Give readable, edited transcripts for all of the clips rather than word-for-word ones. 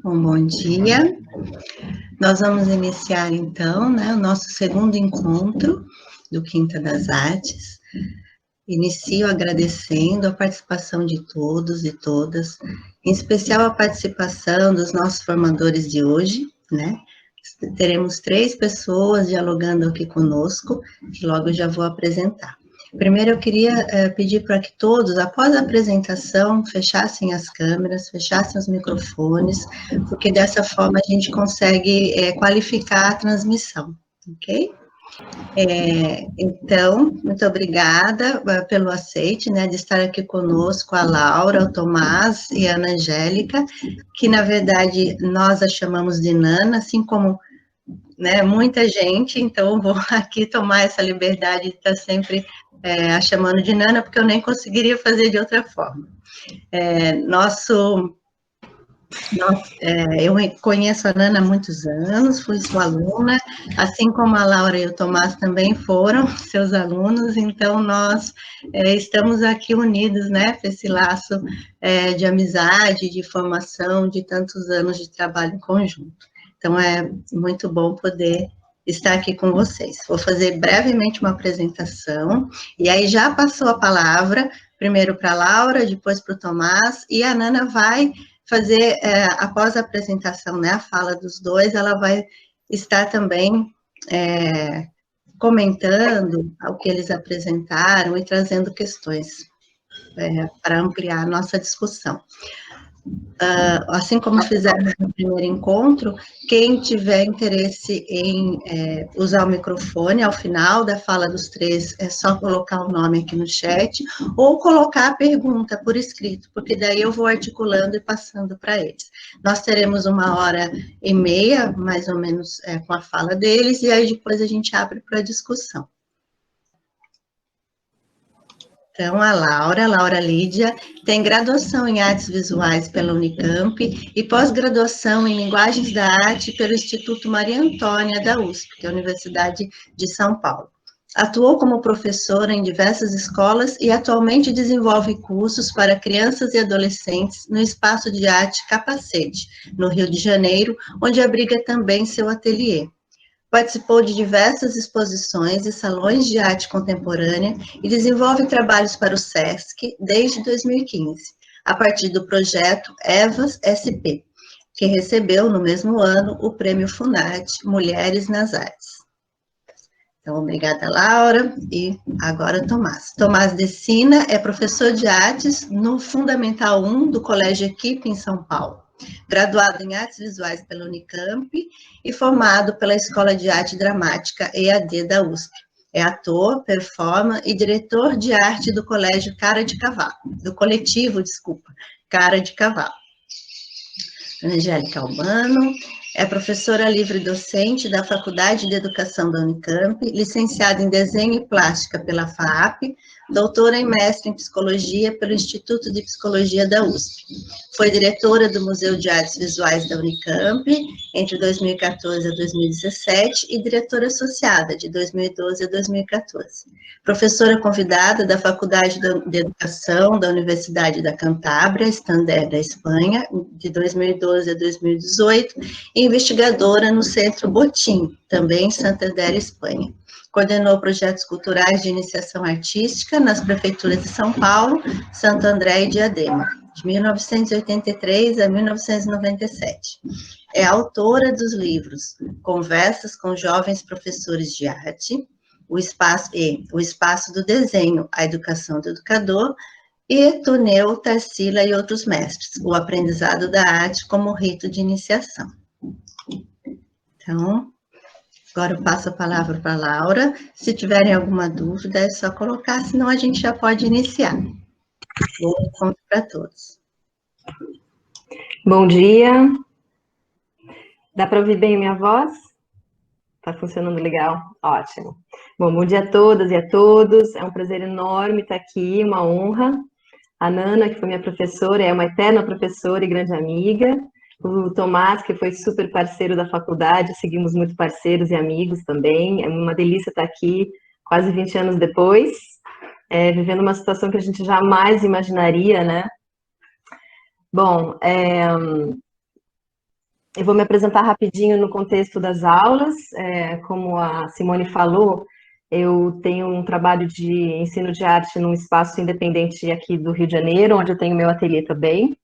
Bom dia. Nós vamos iniciar, então, o nosso segundo encontro do Quinta das Artes. Inicio agradecendo a participação de todos e todas, em especial a participação dos nossos formadores de hoje, né? Teremos 3 pessoas dialogando aqui conosco, que logo já vou apresentar. Primeiro, eu queria pedir para que todos, após a apresentação, fechassem as câmeras, fechassem os microfones, porque dessa forma a gente consegue qualificar a transmissão, ok? Então, muito obrigada pelo aceite, né, de estar aqui conosco, a Laura, o Tomás e a Ana Angélica, que, na verdade, nós a chamamos de Nana, assim como muita gente, então vou aqui tomar essa liberdade de estar sempre a chamando de Nana, porque eu nem conseguiria fazer de outra forma. Eu conheço a Nana há muitos anos, fui sua aluna, assim como a Laura e o Tomás também foram seus alunos, então nós estamos aqui unidos, né, para esse laço de amizade, de formação, de tantos anos de trabalho em conjunto. Então, é muito bom poder estar aqui com vocês. Vou fazer brevemente uma apresentação, e aí já passou a palavra, primeiro para a Laura, depois para o Tomás, e a Nana vai fazer, após a apresentação, né, a fala dos dois, ela vai estar também comentando o que eles apresentaram e trazendo questões para ampliar a nossa discussão. Assim como fizemos no primeiro encontro, quem tiver interesse em usar o microfone, ao final da fala dos 3, é só colocar o nome aqui no chat, ou colocar a pergunta por escrito, porque daí eu vou articulando e passando para eles. Nós teremos 1h30, mais ou menos, com a fala deles, e aí depois a gente abre para discussão. Então, a Laura Lídia, tem graduação em Artes Visuais pela Unicamp e pós-graduação em Linguagens da Arte pelo Instituto Maria Antônia da USP, que é a Universidade de São Paulo. Atuou como professora em diversas escolas e atualmente desenvolve cursos para crianças e adolescentes no Espaço de Arte Capacete, no Rio de Janeiro, onde abriga também seu ateliê. Participou de diversas exposições e salões de arte contemporânea e desenvolve trabalhos para o SESC desde 2015, a partir do projeto EVAS SP, que recebeu no mesmo ano o Prêmio Funarte Mulheres nas Artes. Então, obrigada, Laura, e agora Tomás. Tomás Decina é professor de artes no Fundamental 1 do Colégio Equipe, em São Paulo. Graduado em Artes Visuais pela Unicamp e formado pela Escola de Arte Dramática EAD da USP. É ator, performer e diretor de arte do Colégio Cara de Cavalo, do coletivo, Cara de Cavalo. Angélica Albano é professora livre-docente da Faculdade de Educação da Unicamp, licenciada em Desenho e Plástica pela FAAP, doutora e mestre em Psicologia pelo Instituto de Psicologia da USP. Foi diretora do Museu de Artes Visuais da Unicamp entre 2014 a 2017 e diretora associada de 2012 a 2014. Professora convidada da Faculdade de Educação da Universidade da Cantábria, Santander da Espanha, de 2012 a 2018, e investigadora no Centro Botim, também em Santander, Espanha. Coordenou projetos culturais de iniciação artística nas prefeituras de São Paulo, Santo André e Diadema, de 1983 a 1997. É autora dos livros Conversas com Jovens Professores de Arte, O Espaço do Desenho, A Educação do Educador, e Tuneu, Tarsila e Outros Mestres, O Aprendizado da Arte como Rito de Iniciação. Então, agora eu passo a palavra para a Laura. Se tiverem alguma dúvida, é só colocar, senão a gente já pode iniciar. Bom encontro para todos. Bom dia. Dá para ouvir bem a minha voz? Está funcionando legal? Ótimo. Bom dia a todas e a todos. É um prazer enorme estar aqui, uma honra. A Nana, que foi minha professora, é uma eterna professora e grande amiga. O Tomás, que foi super parceiro da faculdade, seguimos muito parceiros e amigos também. É uma delícia estar aqui, quase 20 anos depois, vivendo uma situação que a gente jamais imaginaria, né? Bom, Eu vou me apresentar rapidinho no contexto das aulas. Como a Simone falou, eu tenho um trabalho de ensino de arte num espaço independente aqui do Rio de Janeiro, onde eu tenho meu ateliê também.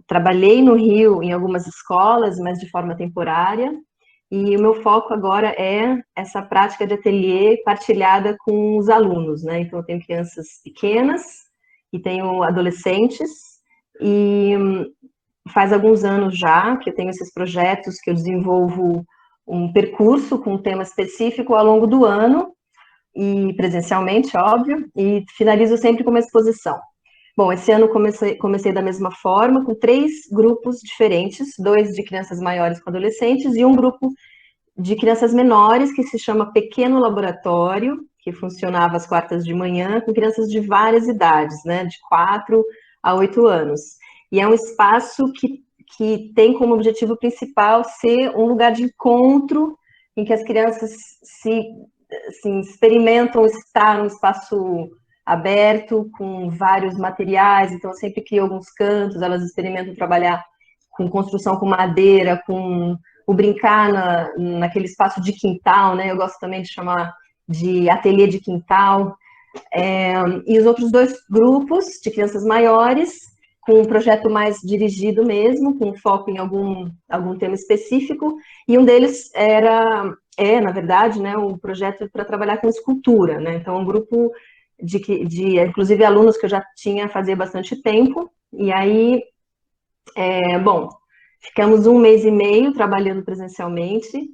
Trabalhei no Rio em algumas escolas, mas de forma temporária, e o meu foco agora é essa prática de ateliê partilhada com os alunos, né? Então, eu tenho crianças pequenas e tenho adolescentes, e faz alguns anos já que eu tenho esses projetos que eu desenvolvo um percurso com um tema específico ao longo do ano, e presencialmente, óbvio, e finalizo sempre com uma exposição. Bom, esse ano comecei da mesma forma, com 3 grupos diferentes, 2 de crianças maiores com adolescentes e um grupo de crianças menores, que se chama Pequeno Laboratório, que funcionava às quartas de manhã, com crianças de várias idades, né, de 4 a 8 anos. E é um espaço que tem como objetivo principal ser um lugar de encontro, em que as crianças se assim, experimentam estar num espaço aberto, com vários materiais, então eu sempre crio alguns cantos, elas experimentam trabalhar com construção com madeira, com o brincar naquele espaço de quintal, né? Eu gosto também de chamar de ateliê de quintal. E os outros 2 grupos de crianças maiores, com um projeto mais dirigido mesmo, com foco em algum tema específico, e um deles na verdade, né, um projeto para trabalhar com escultura, né? Então, um grupo inclusive, alunos que eu já tinha fazia bastante tempo, e aí, bom, ficamos 1 mês e meio trabalhando presencialmente.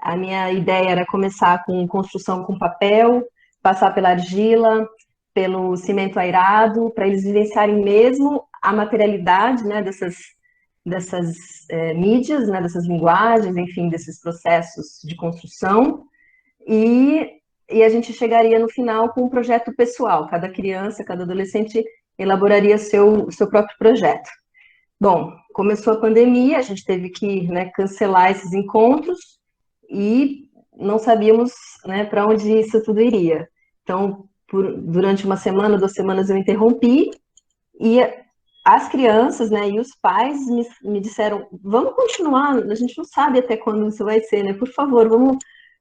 A minha ideia era começar com construção com papel, passar pela argila, pelo cimento airado, para eles vivenciarem mesmo a materialidade, né, dessas mídias, né, dessas linguagens, enfim, desses processos de construção. E a gente chegaria no final com um projeto pessoal. Cada criança, cada adolescente elaboraria seu próprio projeto. Bom, começou a pandemia, a gente teve que, né, cancelar esses encontros e não sabíamos, né, para onde isso tudo iria. Então, durante 1 semana, 2 semanas eu interrompi, e as crianças, né, e os pais me disseram: vamos continuar, a gente não sabe até quando isso vai ser, né? Por favor, vamos.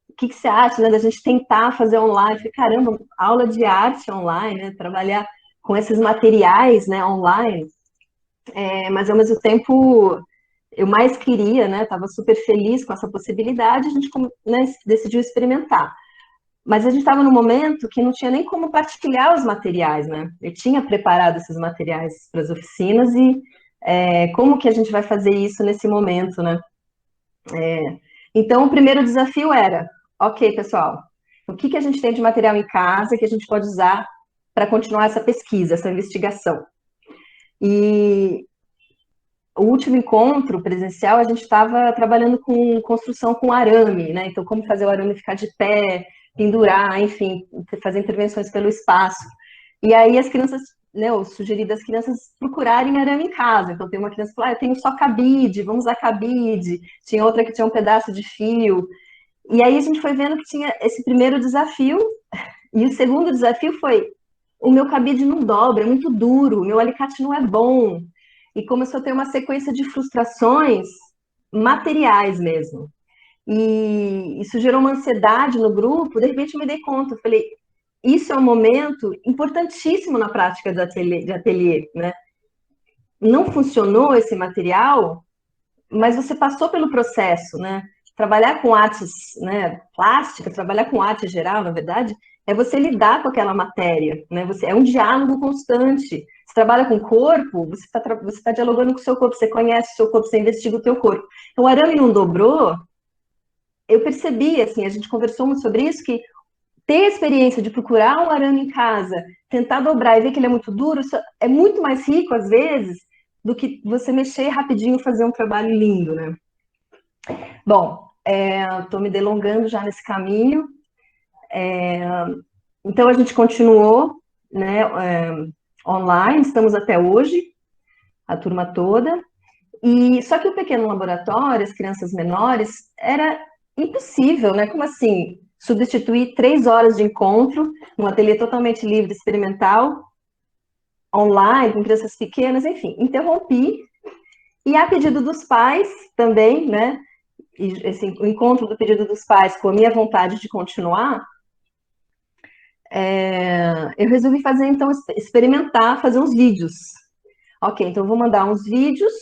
O que você acha, né, da gente tentar fazer online? Eu falei, caramba, aula de arte online, né? Trabalhar com esses materiais, né, online. Mas ao mesmo tempo eu mais queria, né? Estava super feliz com essa possibilidade, a gente, né, decidiu experimentar. Mas a gente estava num momento que não tinha nem como partilhar os materiais, né? Eu tinha preparado esses materiais para as oficinas e como que a gente vai fazer isso nesse momento, né? Então, o primeiro desafio era, ok, pessoal, o que a gente tem de material em casa que a gente pode usar para continuar essa pesquisa, essa investigação? E o último encontro presencial, a gente estava trabalhando com construção com arame, né? Então, como fazer o arame ficar de pé, pendurar, enfim, fazer intervenções pelo espaço. E aí as crianças, né, eu sugeri das crianças procurarem arame em casa. Então, tem uma criança que falou, eu tenho só cabide, vamos usar cabide. Tinha outra que tinha um pedaço de fio. E aí a gente foi vendo que tinha esse primeiro desafio, e o segundo desafio foi, o meu cabide não dobra, é muito duro, o meu alicate não é bom. E começou a ter uma sequência de frustrações materiais mesmo. E isso gerou uma ansiedade no grupo, de repente eu me dei conta, eu falei, isso é um momento importantíssimo na prática de ateliê, né? Não funcionou esse material, mas você passou pelo processo, né? Trabalhar com artes, né, plástica, trabalhar com arte geral, na verdade, é você lidar com aquela matéria, né? É um diálogo constante. Você trabalha com o corpo, você tá dialogando com o seu corpo, você conhece o seu corpo, você investiga o teu corpo. Então, o arame não dobrou, eu percebi, assim, a gente conversou muito sobre isso, que ter a experiência de procurar um arame em casa, tentar dobrar e ver que ele é muito duro, isso é muito mais rico, às vezes, do que você mexer rapidinho e fazer um trabalho lindo, né? Bom, estou me delongando já nesse caminho. Então, a gente continuou, né, online, estamos até hoje, a turma toda. E só que o pequeno laboratório, as crianças menores, era impossível, né? Como assim? Substituir 3 horas de encontro, um ateliê totalmente livre, experimental, online, com crianças pequenas, enfim, interrompi. E a pedido dos pais também, né? E, assim, o encontro do pedido dos pais com a minha vontade de continuar, eu resolvi fazer, então, experimentar, fazer uns vídeos. Ok, então eu vou mandar uns vídeos,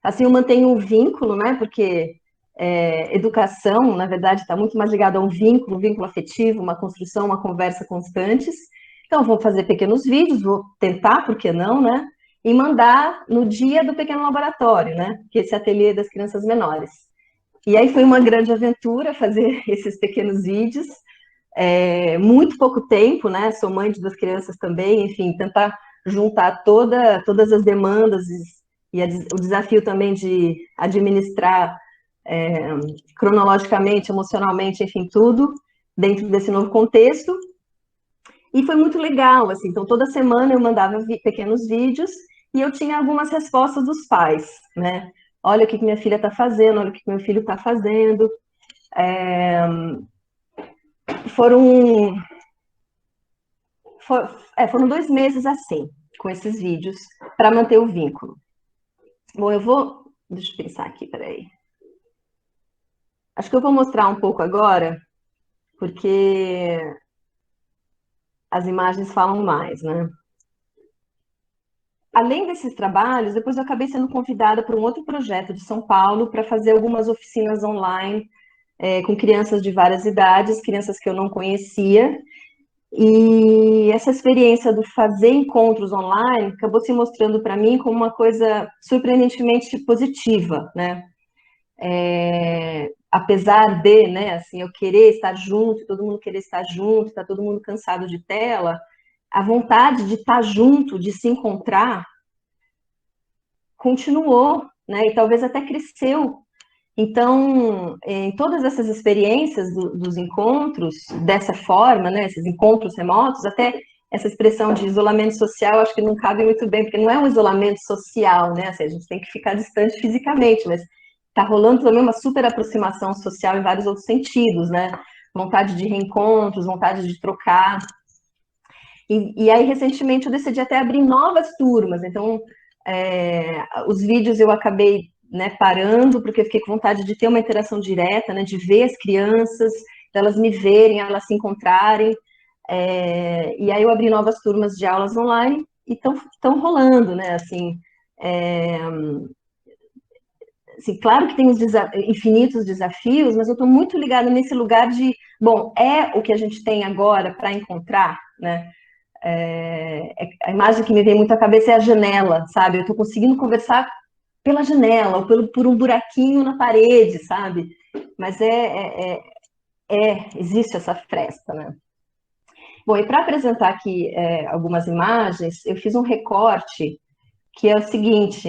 assim eu mantenho um vínculo, né? Porque educação, na verdade, está muito mais ligado a um vínculo afetivo, uma construção, uma conversa constantes. Então, vou fazer pequenos vídeos, vou tentar, por que não, né? E mandar no dia do pequeno laboratório, né? Que é esse ateliê das crianças menores. E aí foi uma grande aventura fazer esses pequenos vídeos, muito pouco tempo, né? Sou mãe de duas crianças também, enfim, tentar juntar todas as demandas e o desafio também de administrar cronologicamente, emocionalmente, enfim, tudo dentro desse novo contexto. E foi muito legal, assim, então toda semana eu mandava pequenos vídeos e eu tinha algumas respostas dos pais, né? Olha o que minha filha está fazendo, olha o que meu filho está fazendo. Foram, foram 2 meses assim, com esses vídeos, para manter o vínculo. Bom, deixa eu pensar aqui, peraí. Acho que eu vou mostrar um pouco agora, porque as imagens falam mais, né? Além desses trabalhos, depois eu acabei sendo convidada para um outro projeto de São Paulo para fazer algumas oficinas online com crianças de várias idades, crianças que eu não conhecia. E essa experiência do fazer encontros online acabou se mostrando para mim como uma coisa surpreendentemente positiva, né? Apesar de, né, assim, eu querer estar junto, todo mundo querer estar junto, está todo mundo cansado de tela, a vontade de estar junto, de se encontrar, continuou, né? E talvez até cresceu. Então, em todas essas experiências dos encontros, dessa forma, né, esses encontros remotos, até essa expressão de isolamento social, acho que não cabe muito bem, porque não é um isolamento social, né, assim, a gente tem que ficar distante fisicamente, mas está rolando também uma super aproximação social em vários outros sentidos, né, vontade de reencontros, vontade de trocar. E aí, recentemente, eu decidi até abrir novas turmas, então, os vídeos eu acabei, né, parando, porque eu fiquei com vontade de ter uma interação direta, né, de ver as crianças, delas me verem, elas se encontrarem. E aí eu abri novas turmas de aulas online e estão rolando, né? Assim, claro que tem os infinitos desafios, mas eu estou muito ligada nesse lugar de, bom, é o que a gente tem agora para encontrar, né? A imagem que me vem muito à cabeça é a janela, sabe? Eu estou conseguindo conversar pela janela, ou por um buraquinho na parede, sabe? Mas existe essa fresta, né? Bom, e para apresentar aqui algumas imagens, eu fiz um recorte que é o seguinte: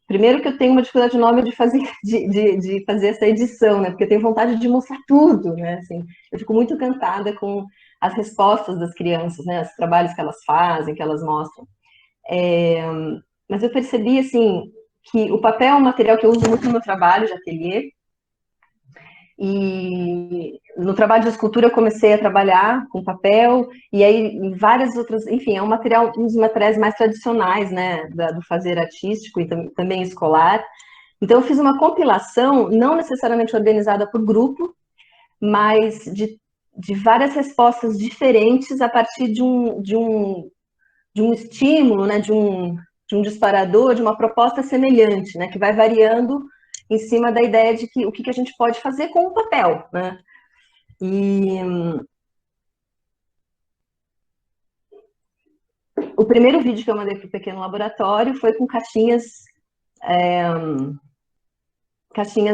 primeiro que eu tenho uma dificuldade enorme de fazer, de fazer essa edição, né? Porque eu tenho vontade de mostrar tudo, né? Assim, eu fico muito encantada com as respostas das crianças, né? Os trabalhos que elas fazem, que elas mostram. Mas eu percebi, assim, que o papel é um material que eu uso muito no meu trabalho de ateliê. E no trabalho de escultura eu comecei a trabalhar com papel, e aí em várias outras, enfim, é um dos materiais mais tradicionais, né, do fazer artístico e também escolar. Então eu fiz uma compilação, não necessariamente organizada por grupo, mas de várias respostas diferentes a partir de um estímulo, né, de um disparador, de uma proposta semelhante, né, que vai variando em cima da ideia de que o que a gente pode fazer com o papel, né? E o primeiro vídeo que eu mandei para o pequeno laboratório foi com caixinhas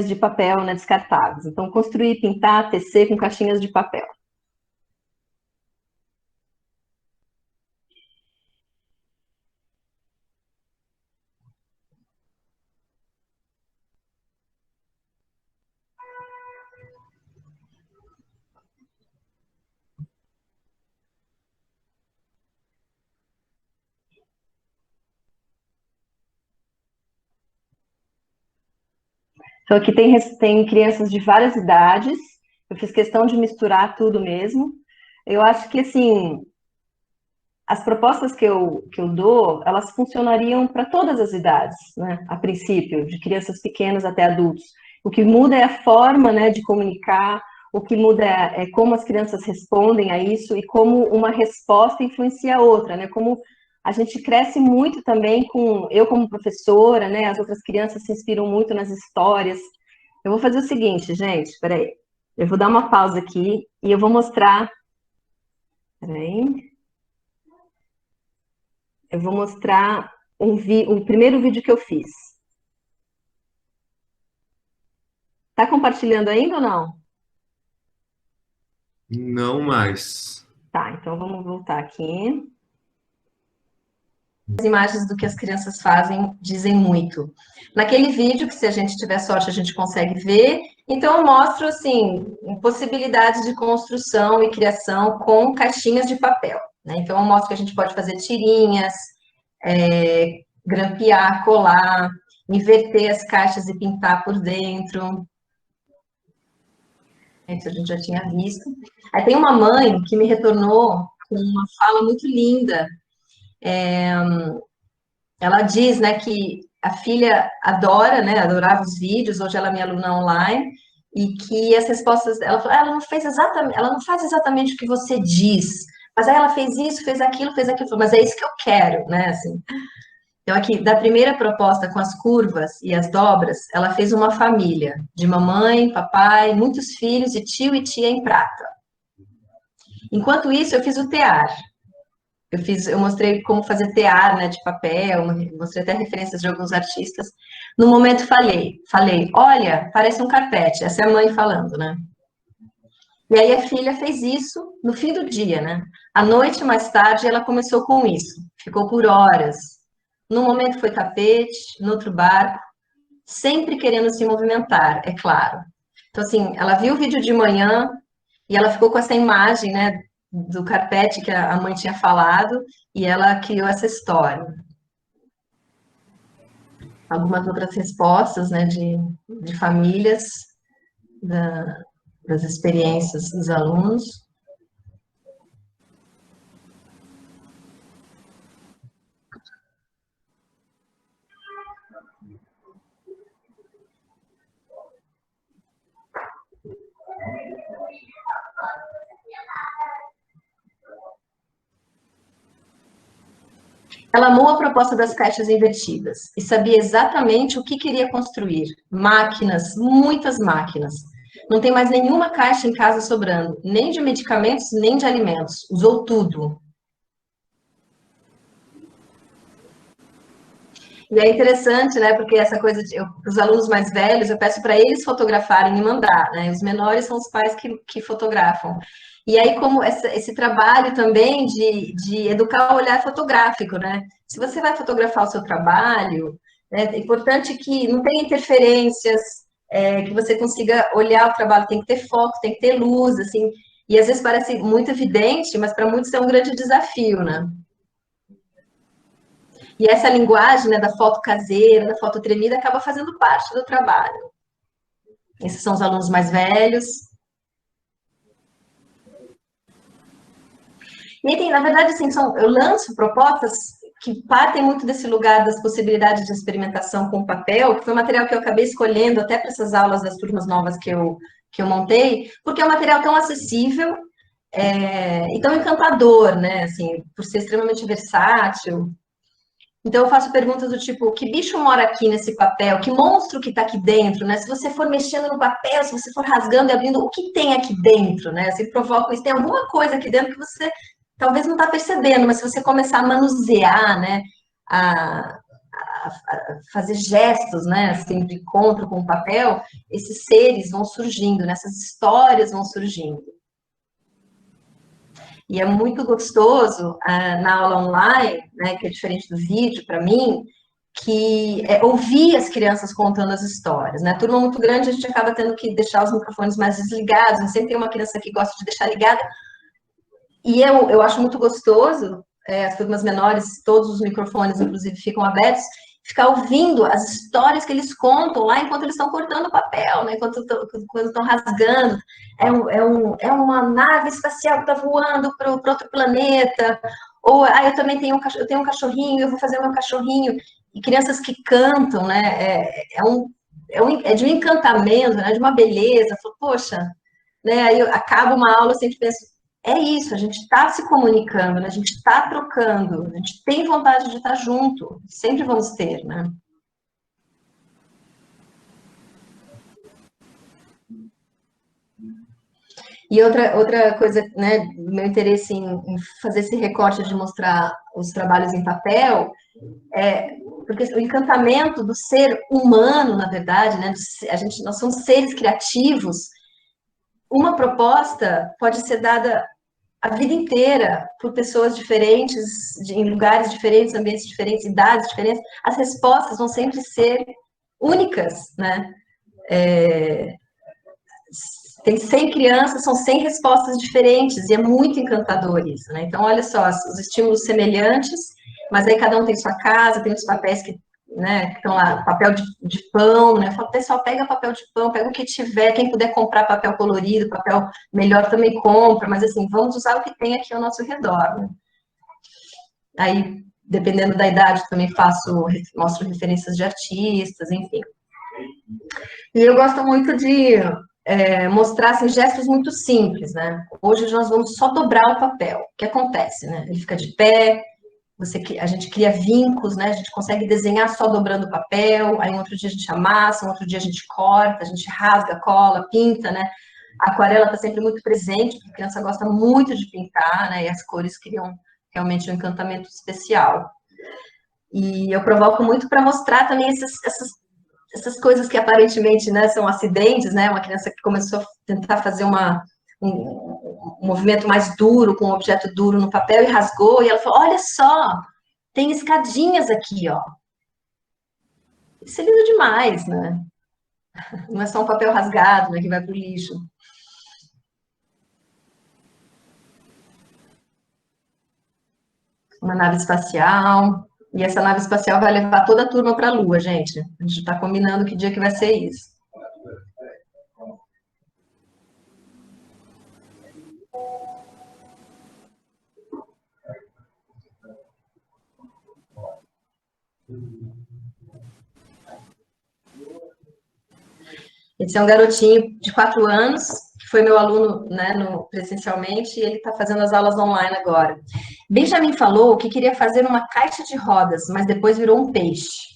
de papel, né, descartáveis. Então, construir, pintar, tecer com caixinhas de papel. Então, aqui tem crianças de várias idades. Eu fiz questão de misturar tudo mesmo. Eu acho que, assim, as propostas que eu dou, elas funcionariam para todas as idades, né? A princípio, de crianças pequenas até adultos. O que muda é a forma, né, de comunicar, o que muda é como as crianças respondem a isso e como uma resposta influencia a outra, né? Como a gente cresce muito também com... Eu como professora, né? As outras crianças se inspiram muito nas histórias. Eu vou fazer o seguinte, gente, peraí. Eu vou dar uma pausa aqui e eu vou mostrar... Peraí. Eu vou mostrar o primeiro vídeo que eu fiz. Tá compartilhando ainda ou não? Não mais. Tá, então vamos voltar aqui. As imagens do que as crianças fazem dizem muito. Naquele vídeo, que se a gente tiver sorte a gente consegue ver, então eu mostro, assim, possibilidades de construção e criação com caixinhas de papel, né? Então eu mostro que a gente pode fazer tirinhas, grampear, colar, inverter as caixas e pintar por dentro. Isso a gente já tinha visto. Aí tem uma mãe que me retornou com uma fala muito linda. Ela diz, né, que a filha adora, né, adorava os vídeos, hoje ela é minha aluna online, e que as respostas, ela falou, ela não faz exatamente o que você diz, mas aí ela fez isso, fez aquilo, mas é isso que eu quero, né, assim. Então, aqui, da primeira proposta com as curvas e as dobras, ela fez uma família de mamãe, papai, muitos filhos e tio e tia em prata. Enquanto isso, eu fiz o tear. Eu mostrei como fazer tear, né, de papel, mostrei até referências de alguns artistas. No momento, falei, olha, parece um carpete. Essa é a mãe falando, né? E aí a filha fez isso no fim do dia, né? À noite, mais tarde, ela começou com isso. Ficou por horas. No momento foi tapete, no outro barco, sempre querendo se movimentar, é claro. Então, assim, ela viu o vídeo de manhã e ela ficou com essa imagem, né, do carpete que a mãe tinha falado e ela criou essa história. Algumas outras respostas, né, de famílias, das experiências dos alunos. Ela amou a proposta das caixas invertidas e sabia exatamente o que queria construir. Máquinas, muitas máquinas. Não tem mais nenhuma caixa em casa sobrando, nem de medicamentos, nem de alimentos. Usou tudo. E é interessante, né? Porque essa coisa de os alunos mais velhos, eu peço para eles fotografarem e mandar, né? Os menores são os pais que fotografam. E aí, como esse trabalho também de educar o olhar fotográfico, né? Se você vai fotografar o seu trabalho, né, é importante que não tenha interferências, que você consiga olhar o trabalho, tem que ter foco, tem que ter luz, assim. E às vezes parece muito evidente, mas para muitos é um grande desafio, né? E essa linguagem, né, da foto caseira, da foto tremida, acaba fazendo parte do trabalho. Esses são os alunos mais velhos. E aí tem, na verdade, assim, eu lanço propostas que partem muito desse lugar das possibilidades de experimentação com papel, que foi o material que eu acabei escolhendo até para essas aulas das turmas novas que eu montei, porque é um material tão acessível e tão encantador, né? Assim, por ser extremamente versátil. Então, eu faço perguntas do tipo, que bicho mora aqui nesse papel? Que monstro que está aqui dentro, né? Se você for mexendo no papel, se você for rasgando e abrindo, o que tem aqui dentro, né? Assim, provoca isso. Tem alguma coisa aqui dentro que você talvez não está percebendo, mas se você começar a manusear, né? A fazer gestos, né? Assim, de encontro com o papel, esses seres vão surgindo, né? Essas histórias vão surgindo. E é muito gostoso na aula online, né, que é diferente do vídeo para mim, que ouvir as crianças contando as histórias, né? Turma muito grande, a gente acaba tendo que deixar os microfones mais desligados, né? Sempre tem uma criança que gosta de deixar ligada. E eu acho muito gostoso, as turmas menores, todos os microfones, inclusive, ficam abertos, ficar ouvindo as histórias que eles contam lá enquanto eles estão cortando o papel, né? Quando estão rasgando. É uma nave espacial que está voando para outro planeta, Ou, eu também tenho eu tenho um cachorrinho, eu vou fazer o meu cachorrinho. E crianças que cantam, né? É de um encantamento, né? De uma beleza. Falo, poxa, né? Aí acaba uma aula, eu sempre penso, é isso, a gente está se comunicando, né? A gente está trocando, a gente tem vontade de estar junto, sempre vamos ter, né? E outra coisa, né, meu interesse em fazer esse recorte de mostrar os trabalhos em papel, porque o encantamento do ser humano, na verdade, né, nós somos seres criativos, uma proposta pode ser dada a vida inteira por pessoas diferentes, em lugares diferentes, ambientes diferentes, idades diferentes, as respostas vão sempre ser únicas, né? Tem 100 crianças, são 100 respostas diferentes, e é muito encantador isso, né? Então, olha só, os estímulos semelhantes, mas aí cada um tem sua casa, tem os papéis que, né, que estão lá, papel de pão, né? Eu falo, pessoal, pega papel de pão, pega o que tiver, quem puder comprar papel colorido, papel melhor também compra, mas assim, vamos usar o que tem aqui ao nosso redor, né? Aí, dependendo da idade, também mostro referências de artistas, enfim. E eu gosto muito de mostrar assim, gestos muito simples, né? Hoje nós vamos só dobrar o papel. O que acontece, né? Ele fica de pé, a gente cria vincos, né? A gente consegue desenhar só dobrando o papel, aí um outro dia a gente amassa, um outro dia a gente corta, a gente rasga, cola, pinta, né? A aquarela está sempre muito presente, porque a criança gosta muito de pintar, né? E as cores criam realmente um encantamento especial. E eu provoco muito para mostrar também essas coisas que aparentemente, né, são acidentes, né? Uma criança que começou a tentar fazer um movimento mais duro, com um objeto duro no papel e rasgou, e ela falou, olha só, tem escadinhas aqui, ó. Isso é lindo demais, né? Não é só um papel rasgado, né, que vai para o lixo. Uma nave espacial. E essa nave espacial vai levar toda a turma para a Lua, gente. A gente está combinando que dia que vai ser isso. Esse é um garotinho de 4 anos, que foi meu aluno, né, presencialmente, e ele está fazendo as aulas online agora. Benjamin falou que queria fazer uma caixa de rodas, mas depois virou um peixe.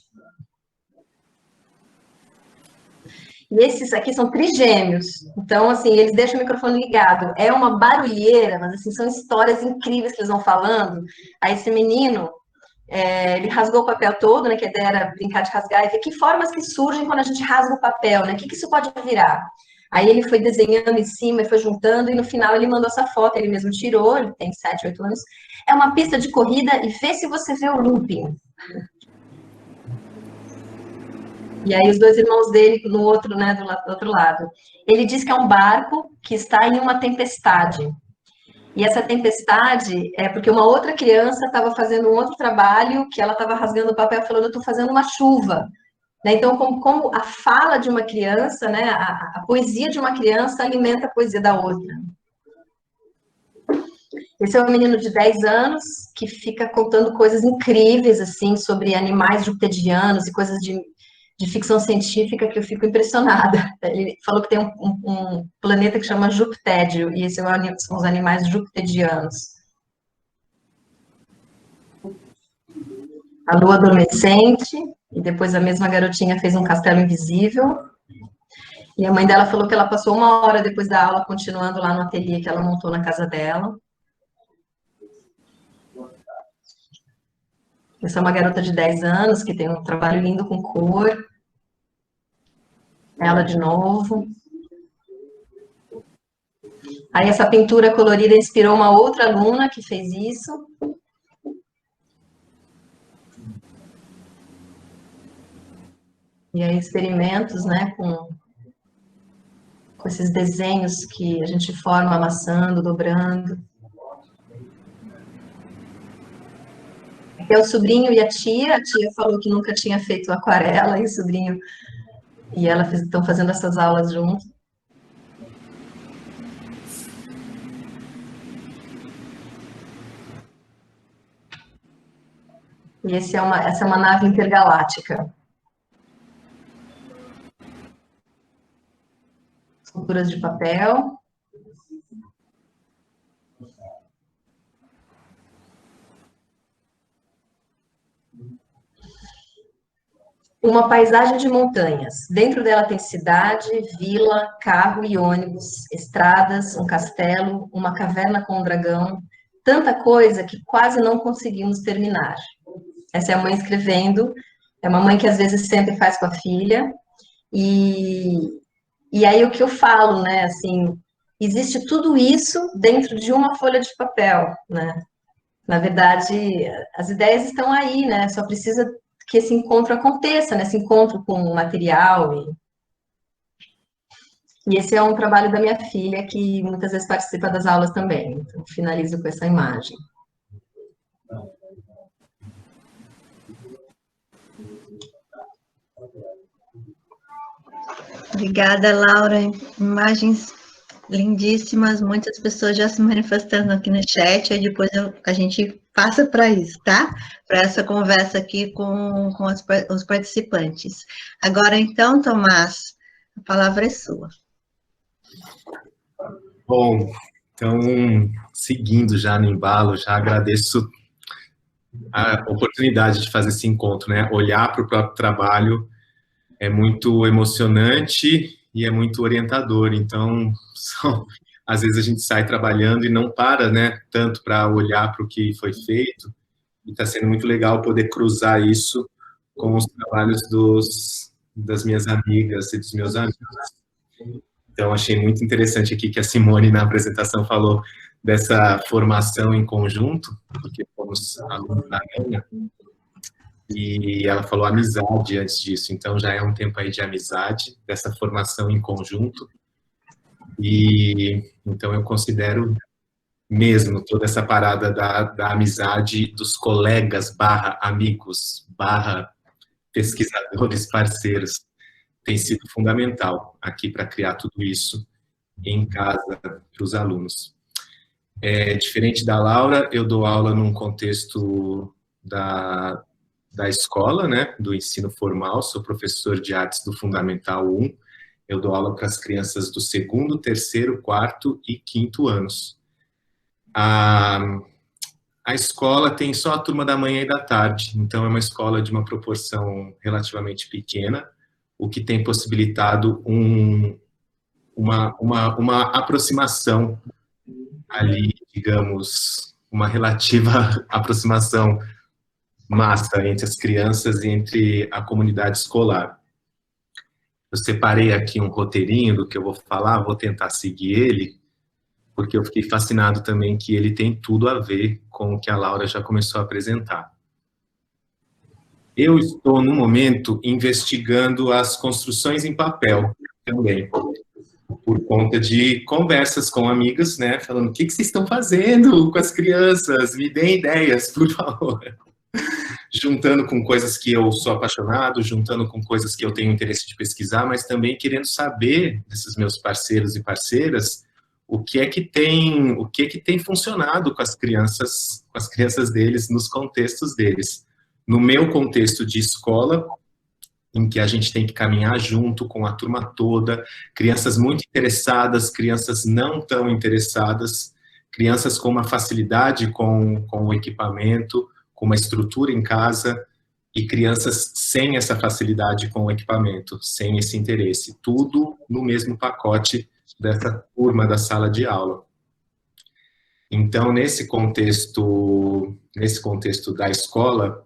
E esses aqui são trigêmeos. Então, assim, eles deixam o microfone ligado. É uma barulheira, mas, assim, são histórias incríveis que eles vão falando. Aí, esse menino, ele rasgou o papel todo, né? Que a ideia era brincar de rasgar e ver que formas que surgem quando a gente rasga o papel, né? O que isso pode virar? Aí ele foi desenhando em cima e foi juntando, e no final ele mandou essa foto, ele mesmo tirou, ele tem 7, 8 anos. É uma pista de corrida e vê se você vê o looping. E aí os dois irmãos dele no outro, né, do outro lado. Ele diz que é um barco que está em uma tempestade. E essa tempestade é porque uma outra criança estava fazendo um outro trabalho, que ela estava rasgando o papel falando, eu estou fazendo uma chuva. Né? Então, como a fala de uma criança, né, a poesia de uma criança alimenta a poesia da outra. Esse é um menino de 10 anos que fica contando coisas incríveis, assim, sobre animais jupiterianos e coisas de ficção científica que eu fico impressionada. Ele falou que tem um planeta que chama Jupitério, e esses são os animais jupiterianos. A lua adolescente, e depois a mesma garotinha fez um castelo invisível. E a mãe dela falou que ela passou 1 hora depois da aula continuando lá no ateliê que ela montou na casa dela. Essa é uma garota de 10 anos que tem um trabalho lindo com cor. Ela de novo. Aí essa pintura colorida inspirou uma outra aluna que fez isso. E aí experimentos, né, com esses desenhos que a gente forma amassando, dobrando. Aqui é o sobrinho e a tia falou que nunca tinha feito aquarela, e o sobrinho e ela estão fazendo essas aulas juntos. E essa é uma nave intergaláctica. Esculturas de papel. Uma paisagem de montanhas. Dentro dela tem cidade, vila, carro e ônibus, estradas, um castelo, uma caverna com um dragão. Tanta coisa que quase não conseguimos terminar. Essa é a mãe escrevendo. É uma mãe que às vezes sempre faz com a filha. E aí o que eu falo, né? Assim, existe tudo isso dentro de uma folha de papel, né? Na verdade, as ideias estão aí, né? Só precisa que esse encontro aconteça, né? Esse encontro com o material. E esse é um trabalho da minha filha, que muitas vezes participa das aulas também. Então, finalizo com essa imagem. Obrigada, Laura. Imagens lindíssimas, muitas pessoas já se manifestando aqui no chat, aí depois a gente passa para isso, tá? Para essa conversa aqui com os participantes. Agora, então, Tomás, a palavra é sua. Bom, então, seguindo já no embalo, já agradeço a oportunidade de fazer esse encontro, né? Olhar para o próprio trabalho é muito emocionante e é muito orientador. Então, às vezes a gente sai trabalhando e não para, né? Tanto para olhar para o que foi feito. E está sendo muito legal poder cruzar isso com os trabalhos das minhas amigas e dos meus amigos. Então, achei muito interessante aqui que a Simone, na apresentação, falou dessa formação em conjunto, porque fomos alunos da Ana, e ela falou amizade antes disso, então já é um tempo aí de amizade, dessa formação em conjunto, e então eu considero mesmo toda essa parada da amizade dos colegas / amigos / pesquisadores, parceiros, tem sido fundamental aqui para criar tudo isso em casa para os alunos. Diferente da Laura, eu dou aula num contexto da escola, né, do ensino formal, sou professor de artes do Fundamental 1, eu dou aula para as crianças do 2º, 3º, 4º e 5º anos. A escola tem só a turma da manhã e da tarde, então é uma escola de uma proporção relativamente pequena, o que tem possibilitado uma aproximação ali, digamos, uma relativa aproximação massa entre as crianças e entre a comunidade escolar. Eu separei aqui um roteirinho do que eu vou falar, vou tentar seguir ele, porque eu fiquei fascinado também que ele tem tudo a ver com o que a Laura já começou a apresentar. Eu estou, no momento, investigando as construções em papel também, por conta de conversas com amigas, né, falando, o que vocês estão fazendo com as crianças? Me deem ideias, por favor. Juntando com coisas que eu sou apaixonado, juntando com coisas que eu tenho interesse de pesquisar, mas também querendo saber desses meus parceiros e parceiras o que é que tem funcionado com as crianças deles, nos contextos deles. No meu contexto de escola, em que a gente tem que caminhar junto com a turma toda, crianças muito interessadas, crianças não tão interessadas, crianças com uma facilidade com o equipamento, com uma estrutura em casa, e crianças sem essa facilidade com o equipamento, sem esse interesse. Tudo no mesmo pacote dessa turma da sala de aula. Então, nesse contexto da escola,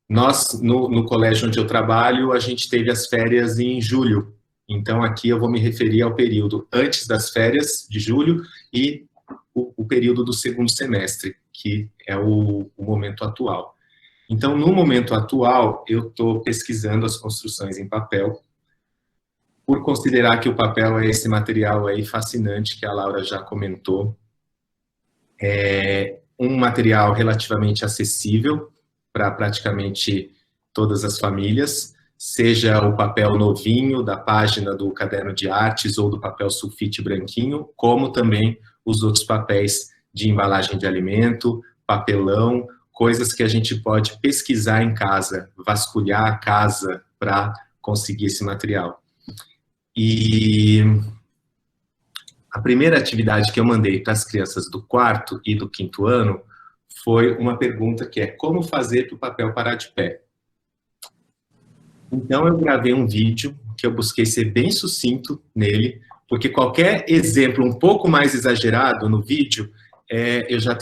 nós, no colégio onde eu trabalho, a gente teve as férias em julho. Então, aqui eu vou me referir ao período antes das férias de julho e o período do 2º semestre, que é o momento atual. Então, no momento atual, eu estou pesquisando as construções em papel, por considerar que o papel é esse material aí fascinante que a Laura já comentou. É um material relativamente acessível para praticamente todas as famílias, seja o papel novinho da página do caderno de artes ou do papel sulfite branquinho, como também os outros papéis de embalagem de alimento, papelão, coisas que a gente pode pesquisar em casa, vasculhar a casa para conseguir esse material. E a primeira atividade que eu mandei para as crianças do 4º e do 5º ano foi uma pergunta que é: como fazer para o papel parar de pé? Então eu gravei um vídeo que eu busquei ser bem sucinto nele, porque qualquer exemplo um pouco mais exagerado no vídeo, eu já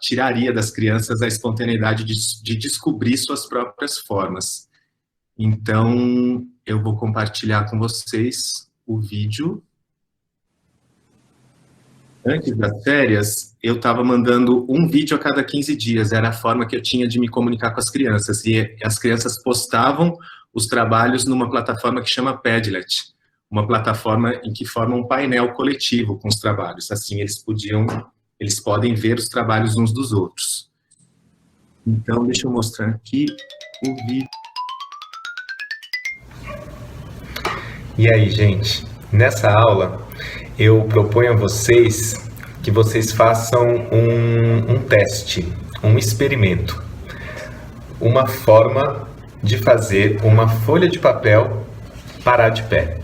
tiraria das crianças a espontaneidade de descobrir suas próprias formas. Então, eu vou compartilhar com vocês o vídeo. Antes das férias, eu estava mandando um vídeo a cada 15 dias, era a forma que eu tinha de me comunicar com as crianças, e as crianças postavam os trabalhos numa plataforma que chama Padlet, uma plataforma em que forma um painel coletivo com os trabalhos, assim eles podem ver os trabalhos uns dos outros. Então, deixa eu mostrar aqui o vídeo. E aí, gente, nessa aula eu proponho a vocês que vocês façam um teste, um experimento, uma forma de fazer uma folha de papel parar de pé.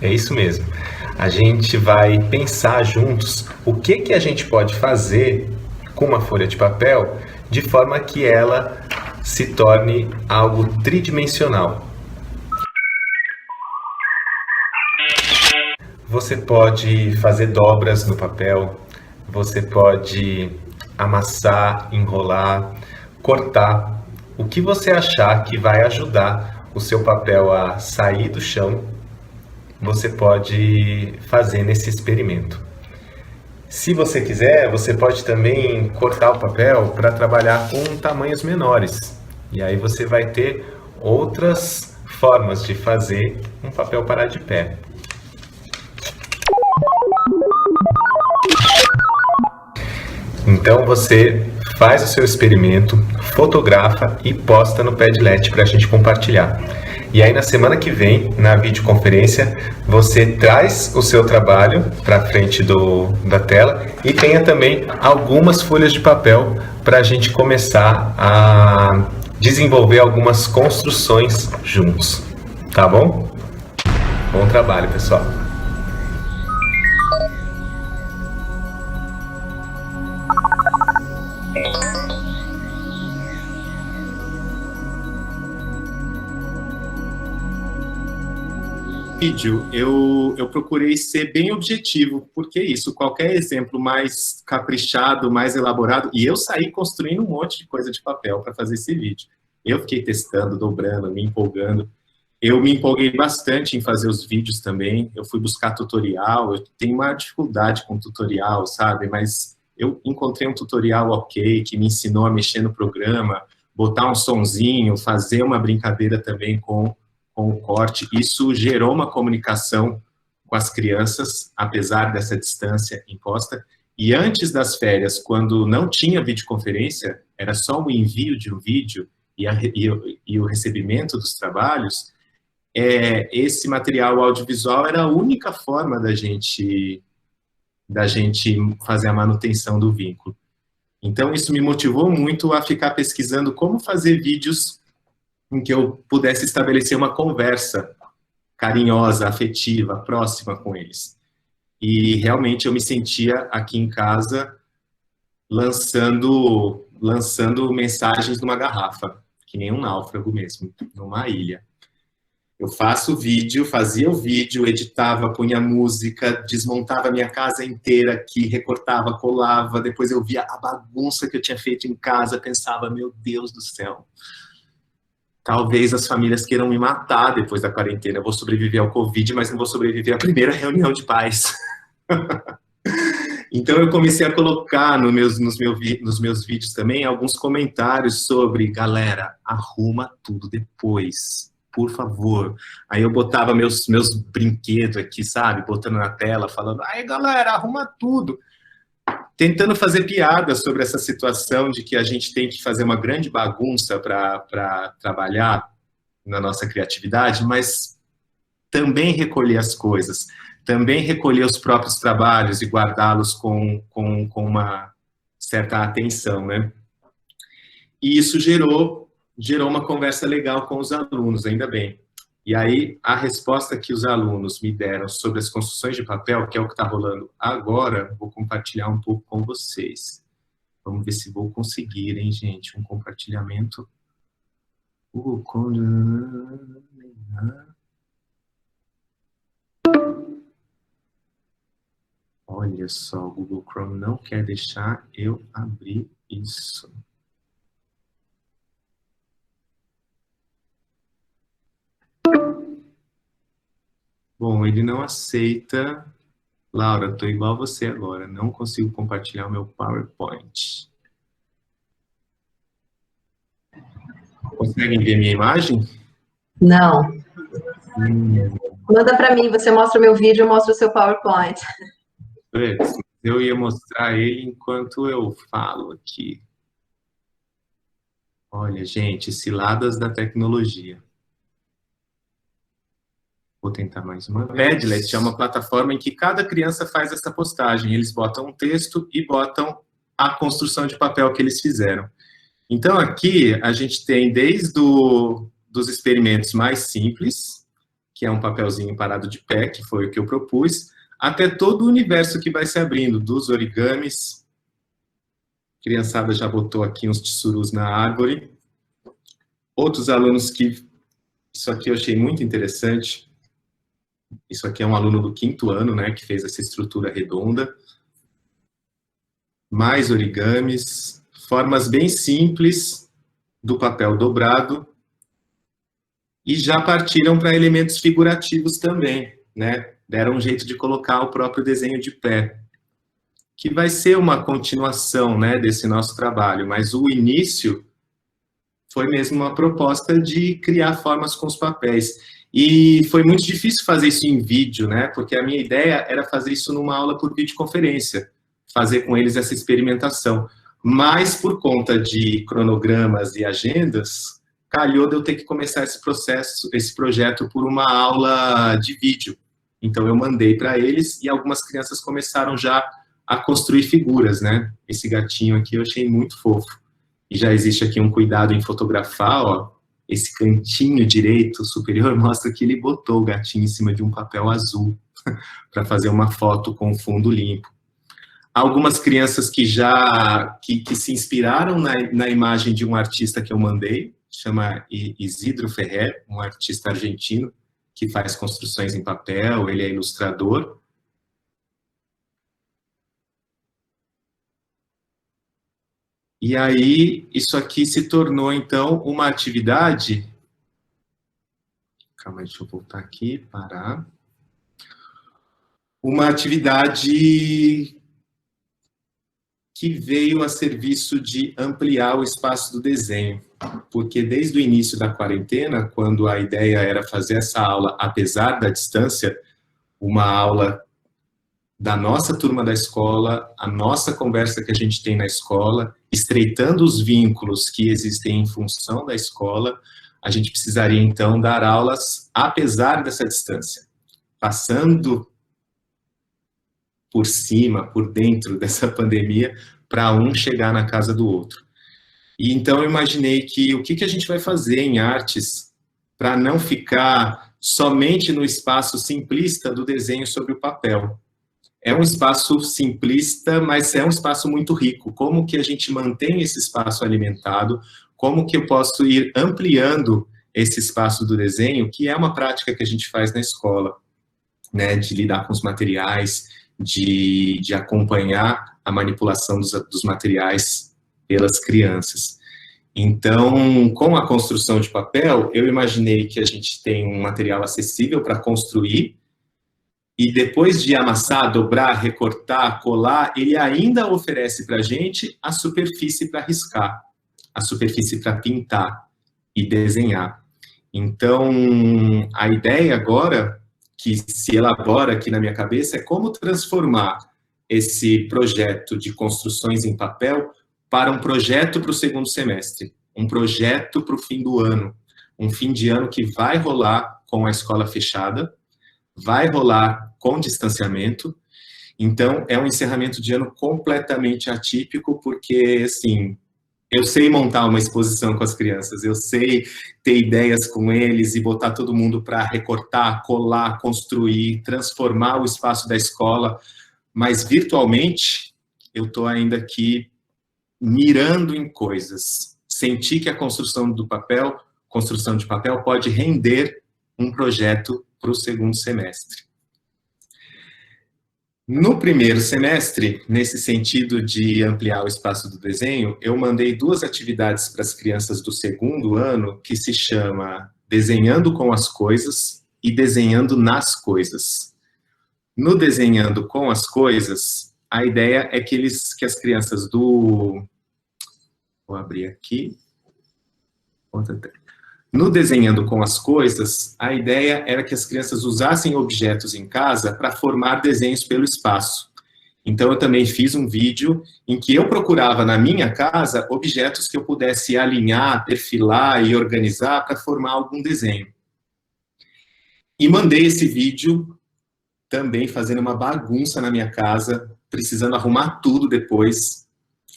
É isso mesmo. A gente vai pensar juntos o que a gente pode fazer com uma folha de papel de forma que ela se torne algo tridimensional. Você pode fazer dobras no papel, você pode amassar, enrolar, cortar, o que você achar que vai ajudar o seu papel a sair do chão, você pode fazer nesse experimento. Se você quiser, você pode também cortar o papel para trabalhar com tamanhos menores. E aí você vai ter outras formas de fazer um papel parar de pé. Então você faz o seu experimento, fotografa e posta no Padlet para a gente compartilhar. E aí na semana que vem, na videoconferência, você traz o seu trabalho para frente da tela e tenha também algumas folhas de papel para a gente começar a desenvolver algumas construções juntos. Tá bom? Bom trabalho, pessoal! Vídeo, eu procurei ser bem objetivo, porque isso, qualquer exemplo mais caprichado, mais elaborado, e eu saí construindo um monte de coisa de papel para fazer esse vídeo. Eu fiquei testando, dobrando, me empolgando. Eu me empolguei bastante em fazer os vídeos também, eu fui buscar tutorial, eu tenho uma dificuldade com tutorial, sabe? Mas eu encontrei um tutorial ok, que me ensinou a mexer no programa, botar um sonzinho, fazer uma brincadeira também com o corte. Isso gerou uma comunicação com as crianças, apesar dessa distância imposta. E antes das férias, quando não tinha videoconferência, era só o envio de um vídeo e o recebimento dos trabalhos, esse material audiovisual era a única forma da gente fazer a manutenção do vínculo. Então, isso me motivou muito a ficar pesquisando como fazer vídeos em que eu pudesse estabelecer uma conversa carinhosa, afetiva, próxima com eles. E realmente eu me sentia aqui em casa lançando mensagens numa garrafa, que nem um náufrago mesmo, numa ilha. Eu fazia o vídeo, editava, punha música, desmontava a minha casa inteira aqui, recortava, colava, depois eu via a bagunça que eu tinha feito em casa, pensava, meu Deus do céu, talvez as famílias queiram me matar depois da quarentena. Eu vou sobreviver ao Covid, mas não vou sobreviver à primeira reunião de pais. Então eu comecei a colocar nos meus vídeos também alguns comentários sobre, galera, arruma tudo depois, por favor. Aí eu botava meus brinquedos aqui, sabe? Botando na tela, falando, ai galera, arruma tudo. Tentando fazer piada sobre essa situação de que a gente tem que fazer uma grande bagunça para trabalhar na nossa criatividade, mas também recolher as coisas, também recolher os próprios trabalhos e guardá-los com uma certa atenção, né? E isso gerou uma conversa legal com os alunos, ainda bem. E aí, a resposta que os alunos me deram sobre as construções de papel, que é o que está rolando agora, vou compartilhar um pouco com vocês. Vamos ver se vou conseguir, hein, gente? Um compartilhamento. Olha só, o Google Chrome não quer deixar eu abrir isso. Bom, ele não aceita. Laura, estou igual você agora. Não consigo compartilhar o meu PowerPoint. Conseguem ver minha imagem? Não. Manda para mim, você mostra o meu vídeo, eu mostro o seu PowerPoint. Eu ia mostrar ele enquanto eu falo aqui. Olha, gente, ciladas da tecnologia. Vou tentar mais uma vez. Padlet é uma plataforma em que cada criança faz essa postagem. Eles botam um texto e botam a construção de papel que eles fizeram. Então, aqui, a gente tem desde dos experimentos mais simples, que é um papelzinho parado de pé, que foi o que eu propus, até todo o universo que vai se abrindo, dos origamis. A criançada já botou aqui uns tsurus na árvore. Outros alunos que... Isso aqui eu achei muito interessante. Isso aqui é um aluno do 5º ano, né, que fez essa estrutura redonda. Mais origamis, formas bem simples do papel dobrado. E já partiram para elementos figurativos também, né? Deram um jeito de colocar o próprio desenho de pé, que vai ser uma continuação, né, desse nosso trabalho, mas o início foi mesmo uma proposta de criar formas com os papéis. E foi muito difícil fazer isso em vídeo, né? Porque a minha ideia era fazer isso numa aula por videoconferência, fazer com eles essa experimentação. Mas, por conta de cronogramas e agendas, calhou de eu ter que começar esse projeto por uma aula de vídeo. Então, eu mandei para eles e algumas crianças começaram já a construir figuras, né? Esse gatinho aqui eu achei muito fofo. E já existe aqui um cuidado em fotografar, ó. Esse cantinho direito superior mostra que ele botou o gatinho em cima de um papel azul para fazer uma foto com fundo limpo. Algumas crianças que se inspiraram na imagem de um artista que eu mandei, chama Isidro Ferrer, um artista argentino que faz construções em papel, ele é ilustrador. E aí, isso aqui se tornou, então, uma atividade... Calma, deixa eu voltar aqui, parar. Uma atividade que veio a serviço de ampliar o espaço do desenho. Porque desde o início da quarentena, quando a ideia era fazer essa aula, apesar da distância, uma aula da nossa turma da escola, a nossa conversa que a gente tem na escola, estreitando os vínculos que existem em função da escola, a gente precisaria, então, dar aulas apesar dessa distância, passando por cima, por dentro dessa pandemia, para um chegar na casa do outro. E então eu imaginei que o que a gente vai fazer em artes para não ficar somente no espaço simplista do desenho sobre o papel. É um espaço simplista, mas é um espaço muito rico. Como que a gente mantém esse espaço alimentado? Como que eu posso ir ampliando esse espaço do desenho, que é uma prática que a gente faz na escola, né? De lidar com os materiais, de acompanhar a manipulação dos materiais pelas crianças. Então, com a construção de papel, eu imaginei que a gente tem um material acessível para construir, e depois de amassar, dobrar, recortar, colar, ele ainda oferece para a gente a superfície para riscar, a superfície para pintar e desenhar. Então, a ideia agora, que se elabora aqui na minha cabeça, é como transformar esse projeto de construções em papel para um projeto para o segundo semestre, um projeto para o fim do ano, um fim de ano que vai rolar com a escola fechada, vai rolar com distanciamento, Então, é um encerramento de ano completamente atípico, porque, assim, eu sei montar uma exposição com as crianças, eu sei ter ideias com eles e botar todo mundo para recortar, colar, construir, transformar o espaço da escola, mas virtualmente eu estou ainda aqui mirando em coisas. Senti que a construção de papel pode render um projeto para o segundo semestre. No primeiro semestre, nesse sentido de ampliar o espaço do desenho, eu mandei 2 atividades para as crianças do segundo ano, que se chama Desenhando com as Coisas e Desenhando nas Coisas. No Desenhando com as Coisas, a ideia é que as crianças do... Vou abrir aqui. No Desenhando com as Coisas, a ideia era que as crianças usassem objetos em casa para formar desenhos pelo espaço. Então, eu também fiz um vídeo em que eu procurava na minha casa objetos que eu pudesse alinhar, perfilar e organizar para formar algum desenho. E mandei esse vídeo também fazendo uma bagunça na minha casa, precisando arrumar tudo depois.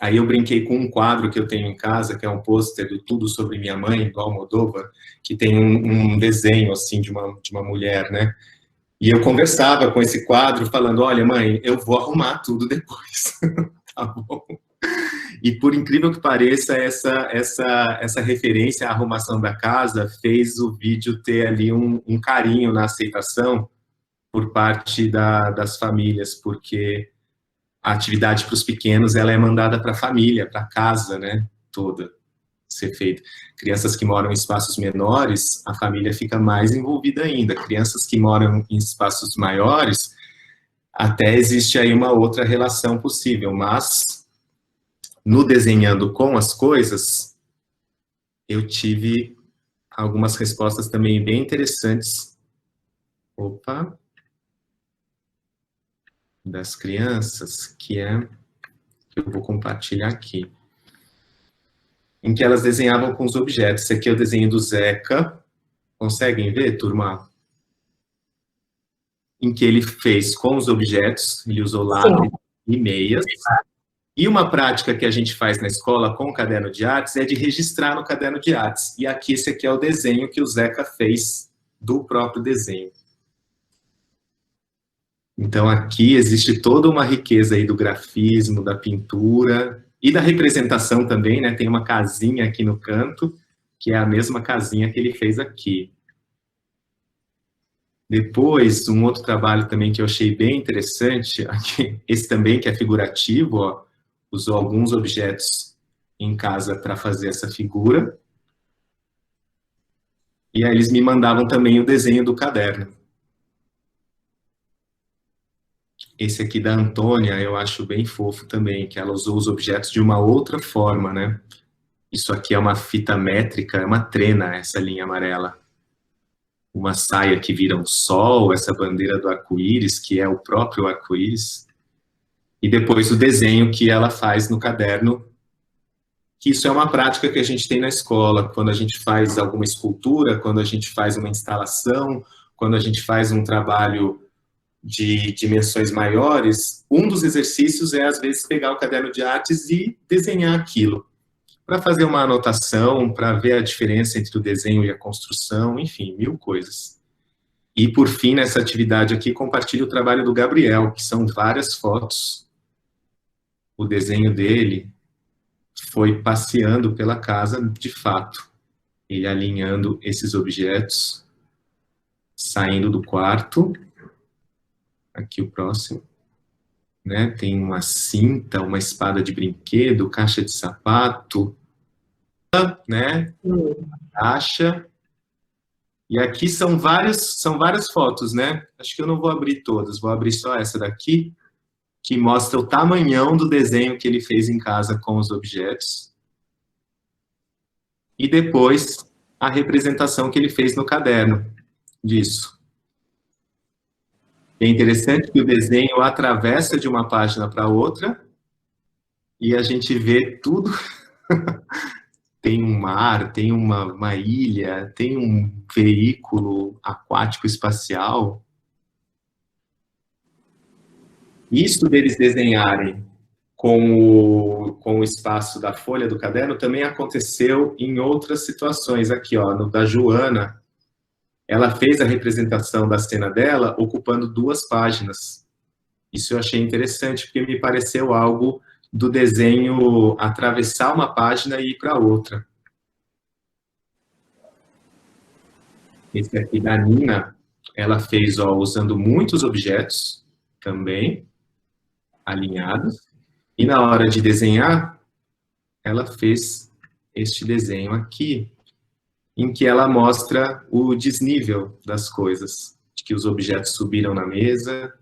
Aí eu brinquei com um quadro que eu tenho em casa, que é um pôster do Tudo Sobre Minha Mãe, do Almodóvar, que tem um desenho, assim, de uma mulher, né? E eu conversava com esse quadro, falando, olha, mãe, eu vou arrumar tudo depois, tá bom? E por incrível que pareça, essa referência à arrumação da casa fez o vídeo ter ali um carinho na aceitação por parte das famílias, porque a atividade para os pequenos, ela é mandada para a família, para a casa, né, toda, ser feita. Crianças que moram em espaços menores, a família fica mais envolvida ainda. Crianças que moram em espaços maiores, até existe aí uma outra relação possível, mas no Desenhando com as Coisas, eu tive algumas respostas também bem interessantes. Opa! Das crianças, que eu vou compartilhar aqui, em que elas desenhavam com os objetos. Esse aqui é o desenho do Zeca, conseguem ver, turma? Em que ele fez com os objetos, ele usou lápis e meias. E uma prática que a gente faz na escola com o caderno de artes é de registrar no caderno de artes. E aqui, esse aqui é o desenho que o Zeca fez do próprio desenho. Então, aqui existe toda uma riqueza aí do grafismo, da pintura e da representação também, né? Tem uma casinha aqui no canto, que é a mesma casinha que ele fez aqui. Depois, um outro trabalho também que eu achei bem interessante, aqui, esse também que é figurativo, ó, usou alguns objetos em casa para fazer essa figura. E aí eles me mandavam também o desenho do caderno. Esse aqui da Antônia, eu acho bem fofo também, que ela usou os objetos de uma outra forma, né? Isso aqui é uma fita métrica, é uma trena, essa linha amarela. Uma saia que vira um sol, essa bandeira do arco-íris, que é o próprio arco-íris. E depois o desenho que ela faz no caderno, que isso é uma prática que a gente tem na escola, quando a gente faz alguma escultura, quando a gente faz uma instalação, quando a gente faz um trabalho de dimensões maiores, um dos exercícios é, às vezes, pegar o caderno de artes e desenhar aquilo, para fazer uma anotação, para ver a diferença entre o desenho e a construção, enfim, 1000 coisas. E, por fim, nessa atividade aqui, compartilho o trabalho do Gabriel, que são várias fotos. O desenho dele foi passeando pela casa, de fato, ele alinhando esses objetos, saindo do quarto. Aqui o próximo, né? Tem uma cinta, uma espada de brinquedo, caixa de sapato, né? Caixa. E aqui são várias fotos, né? Acho que eu não vou abrir todas, vou abrir só essa daqui, que mostra o tamanhão do desenho que ele fez em casa com os objetos. E depois a representação que ele fez no caderno disso. É interessante que o desenho atravessa de uma página para outra e a gente vê tudo. Tem um mar, tem uma ilha, tem um veículo aquático espacial. Isso deles desenharem com o espaço da folha do caderno também aconteceu em outras situações. Aqui, ó, no da Joana, ela fez a representação da cena dela ocupando 2 páginas. Isso eu achei interessante, porque me pareceu algo do desenho atravessar uma página e ir para outra. Esse aqui da Nina, ela fez, ó, usando muitos objetos também, alinhados. E na hora de desenhar, ela fez este desenho aqui, em que ela mostra o desnível das coisas, de que os objetos subiram na mesa,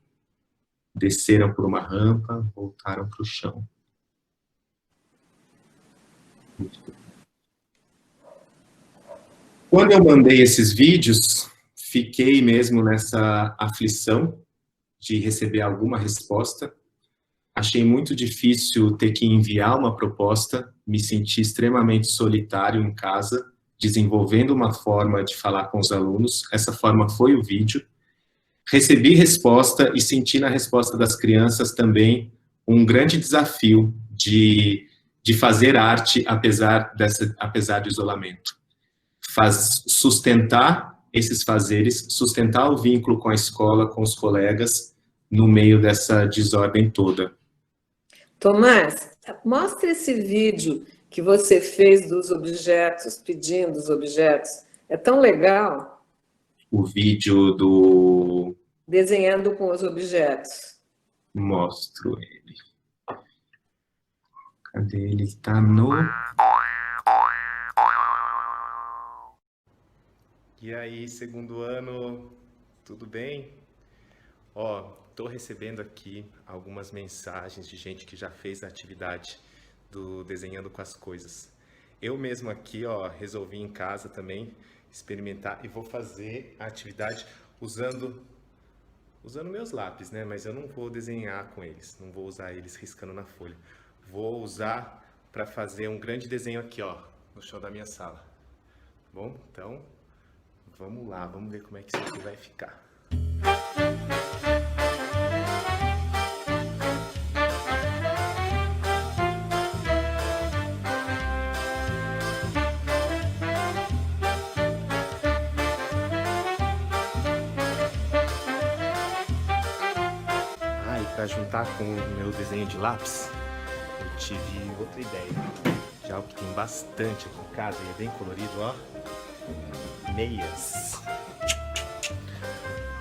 desceram por uma rampa, voltaram para o chão. Quando eu mandei esses vídeos, fiquei mesmo nessa aflição de receber alguma resposta. Achei muito difícil ter que enviar uma proposta, me senti extremamente solitário em casa, desenvolvendo uma forma de falar com os alunos. Essa forma foi o vídeo. Recebi resposta e senti na resposta das crianças também um grande desafio de fazer arte apesar do isolamento. Sustentar esses fazeres, sustentar o vínculo com a escola, com os colegas, no meio dessa desordem toda. Tomás, mostra esse vídeo que você fez dos objetos, pedindo os objetos. É tão legal. O vídeo do... Desenhando com os objetos. Mostro ele. Cadê ele? Está no... E aí, segundo ano, tudo bem? Ó, estou recebendo aqui algumas mensagens de gente que já fez a atividade do Desenhando com as Coisas. Eu mesmo aqui, ó, resolvi em casa também experimentar e vou fazer a atividade usando meus lápis, né? Mas eu não vou desenhar com eles, não vou usar eles riscando na folha. Vou usar para fazer um grande desenho aqui, ó, no chão da minha sala. Bom, então, vamos lá, vamos ver como é que isso aqui vai ficar. Para juntar com o meu desenho de lápis, eu tive outra ideia de algo que tem bastante aqui em casa e é bem colorido, ó. Meias.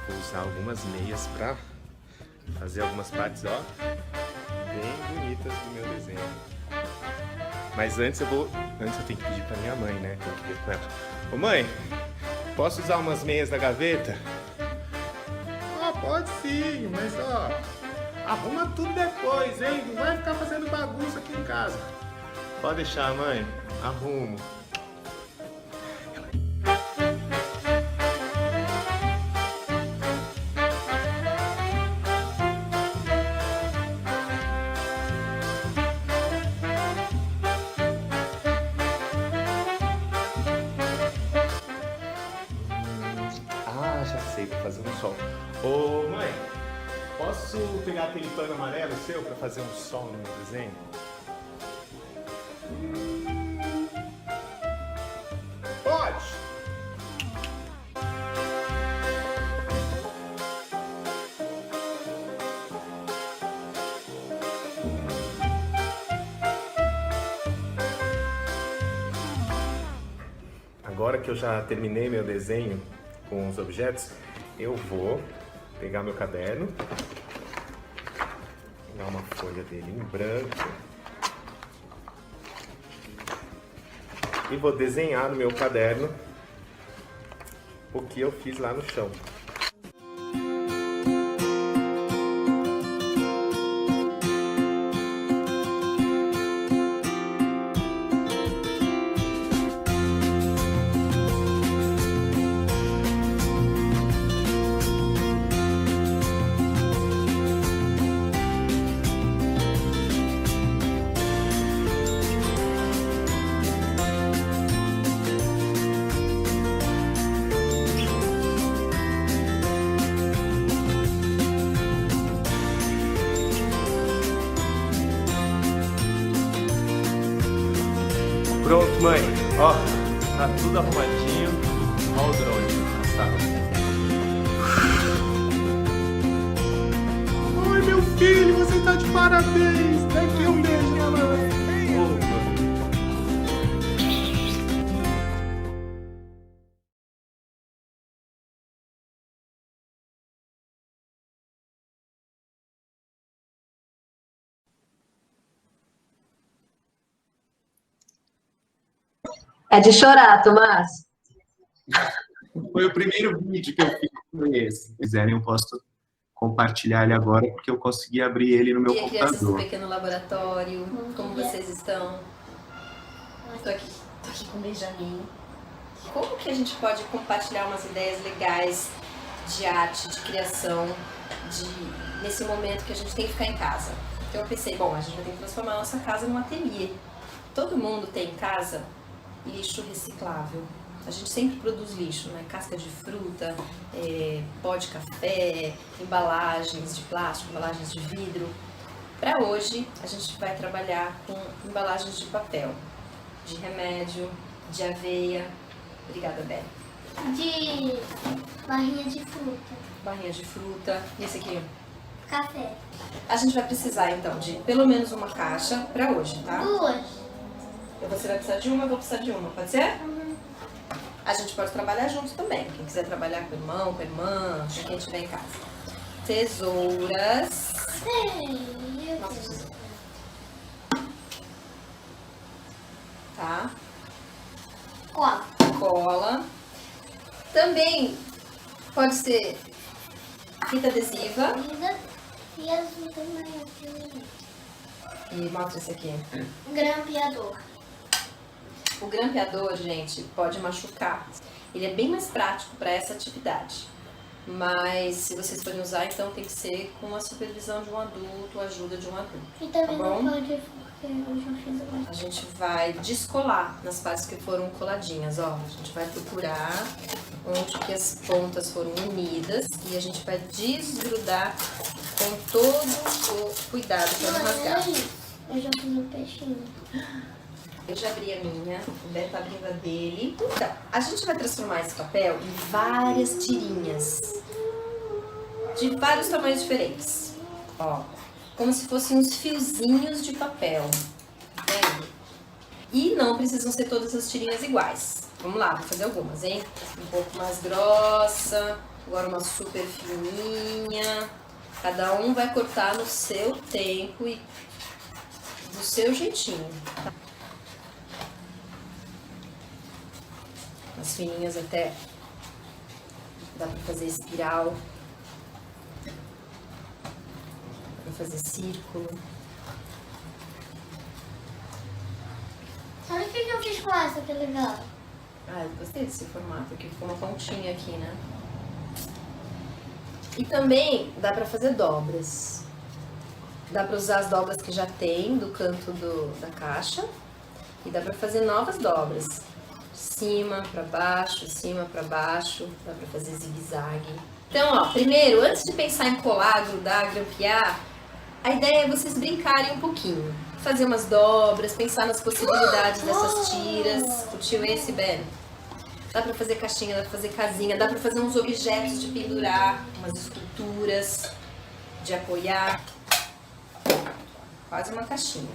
Vou usar algumas meias para fazer algumas partes, ó, bem bonitas do meu desenho. Mas antes eu tenho que pedir para minha mãe, né? Tenho que ver com ela. Ô mãe, posso usar umas meias da gaveta? Ah, pode sim, mas ó, arruma tudo depois, hein? Não vai ficar fazendo bagunça aqui em casa. Pode deixar, mãe. Arrumo. Já sei, vou fazer um sol. Ô, mãe. Posso pegar aquele pano amarelo seu para fazer um sol no meu desenho? Pode! Agora que eu já terminei meu desenho com os objetos, eu vou pegar meu caderno, pegar uma folha dele em branco e vou desenhar no meu caderno o que eu fiz lá no chão. Mãe, ó, tá tudo arrumadinho. Ó o drone. Tá. Oi, meu filho, você tá de parabéns. Daqui um beijo, mamãe. É de chorar, Tomás. Foi o primeiro vídeo que eu fiz com esse. Se quiserem, eu posso compartilhar ele agora, porque eu consegui abrir ele no meu E crianças do computador. Pequeno Laboratório, como vocês estão? Estou aqui com o Benjamin. Como que a gente pode compartilhar umas ideias legais de arte, de criação, nesse momento que a gente tem que ficar em casa? Então eu pensei, bom, a gente vai ter que transformar a nossa casa num ateliê. Todo mundo tem em casa lixo reciclável. A gente sempre produz lixo, né? Casca de fruta, pó de café, embalagens de plástico, embalagens de vidro. Para hoje, a gente vai trabalhar com embalagens de papel, de remédio, de aveia. Obrigada, Bela. De barrinha de fruta. Barrinha de fruta. E esse aqui? Café. A gente vai precisar, então, de pelo menos uma caixa para hoje, tá? 2. Você vai precisar de uma, eu vou precisar de uma, pode ser? A gente pode trabalhar junto também. Quem quiser trabalhar com o irmão, com a irmã, com quem estiver em casa. Tesouras. Nossa. Tá? Cola. Também pode ser fita adesiva. E azul também. E mostra esse aqui. Grampeador. O grampeador, gente, pode machucar. Ele é bem mais prático para essa atividade. Mas se vocês forem usar, então tem que ser com a supervisão de um adulto, a ajuda de um adulto. E também tá bom? não pode, porque eu já fiz uma. A gente vai descolar nas partes que foram coladinhas, ó. A gente vai procurar onde que as pontas foram unidas e a gente vai desgrudar com todo o cuidado para não rasgar. Eu já fiz um peixinho. Eu já abri a minha, o Beto tá abrindo a dele. Então, a gente vai transformar esse papel em várias tirinhas. De vários tamanhos diferentes. Ó, como se fossem uns fiozinhos de papel. Vendo? E não precisam ser todas as tirinhas iguais. Vamos lá, vou fazer algumas, hein? Um pouco mais grossa, agora uma super fininha. Cada um vai cortar no seu tempo e do seu jeitinho. Tá? As fininhas até dá pra fazer espiral, dá pra fazer círculo. Sabe o que eu fiz com essa? Que legal. Ah, eu gostei desse formato aqui, ficou uma pontinha aqui, né? E também dá pra fazer dobras. Dá pra usar as dobras que já tem do canto da caixa e dá pra fazer novas dobras. Cima para baixo, dá para fazer zigue-zague. Então, ó, primeiro, antes de pensar em colar, grudar, grampear, a ideia é vocês brincarem um pouquinho. Fazer umas dobras, pensar nas possibilidades dessas tiras. Curtiu esse, Ben? Dá para fazer caixinha, dá para fazer casinha, dá para fazer uns objetos de pendurar, umas esculturas, de apoiar. Quase uma caixinha.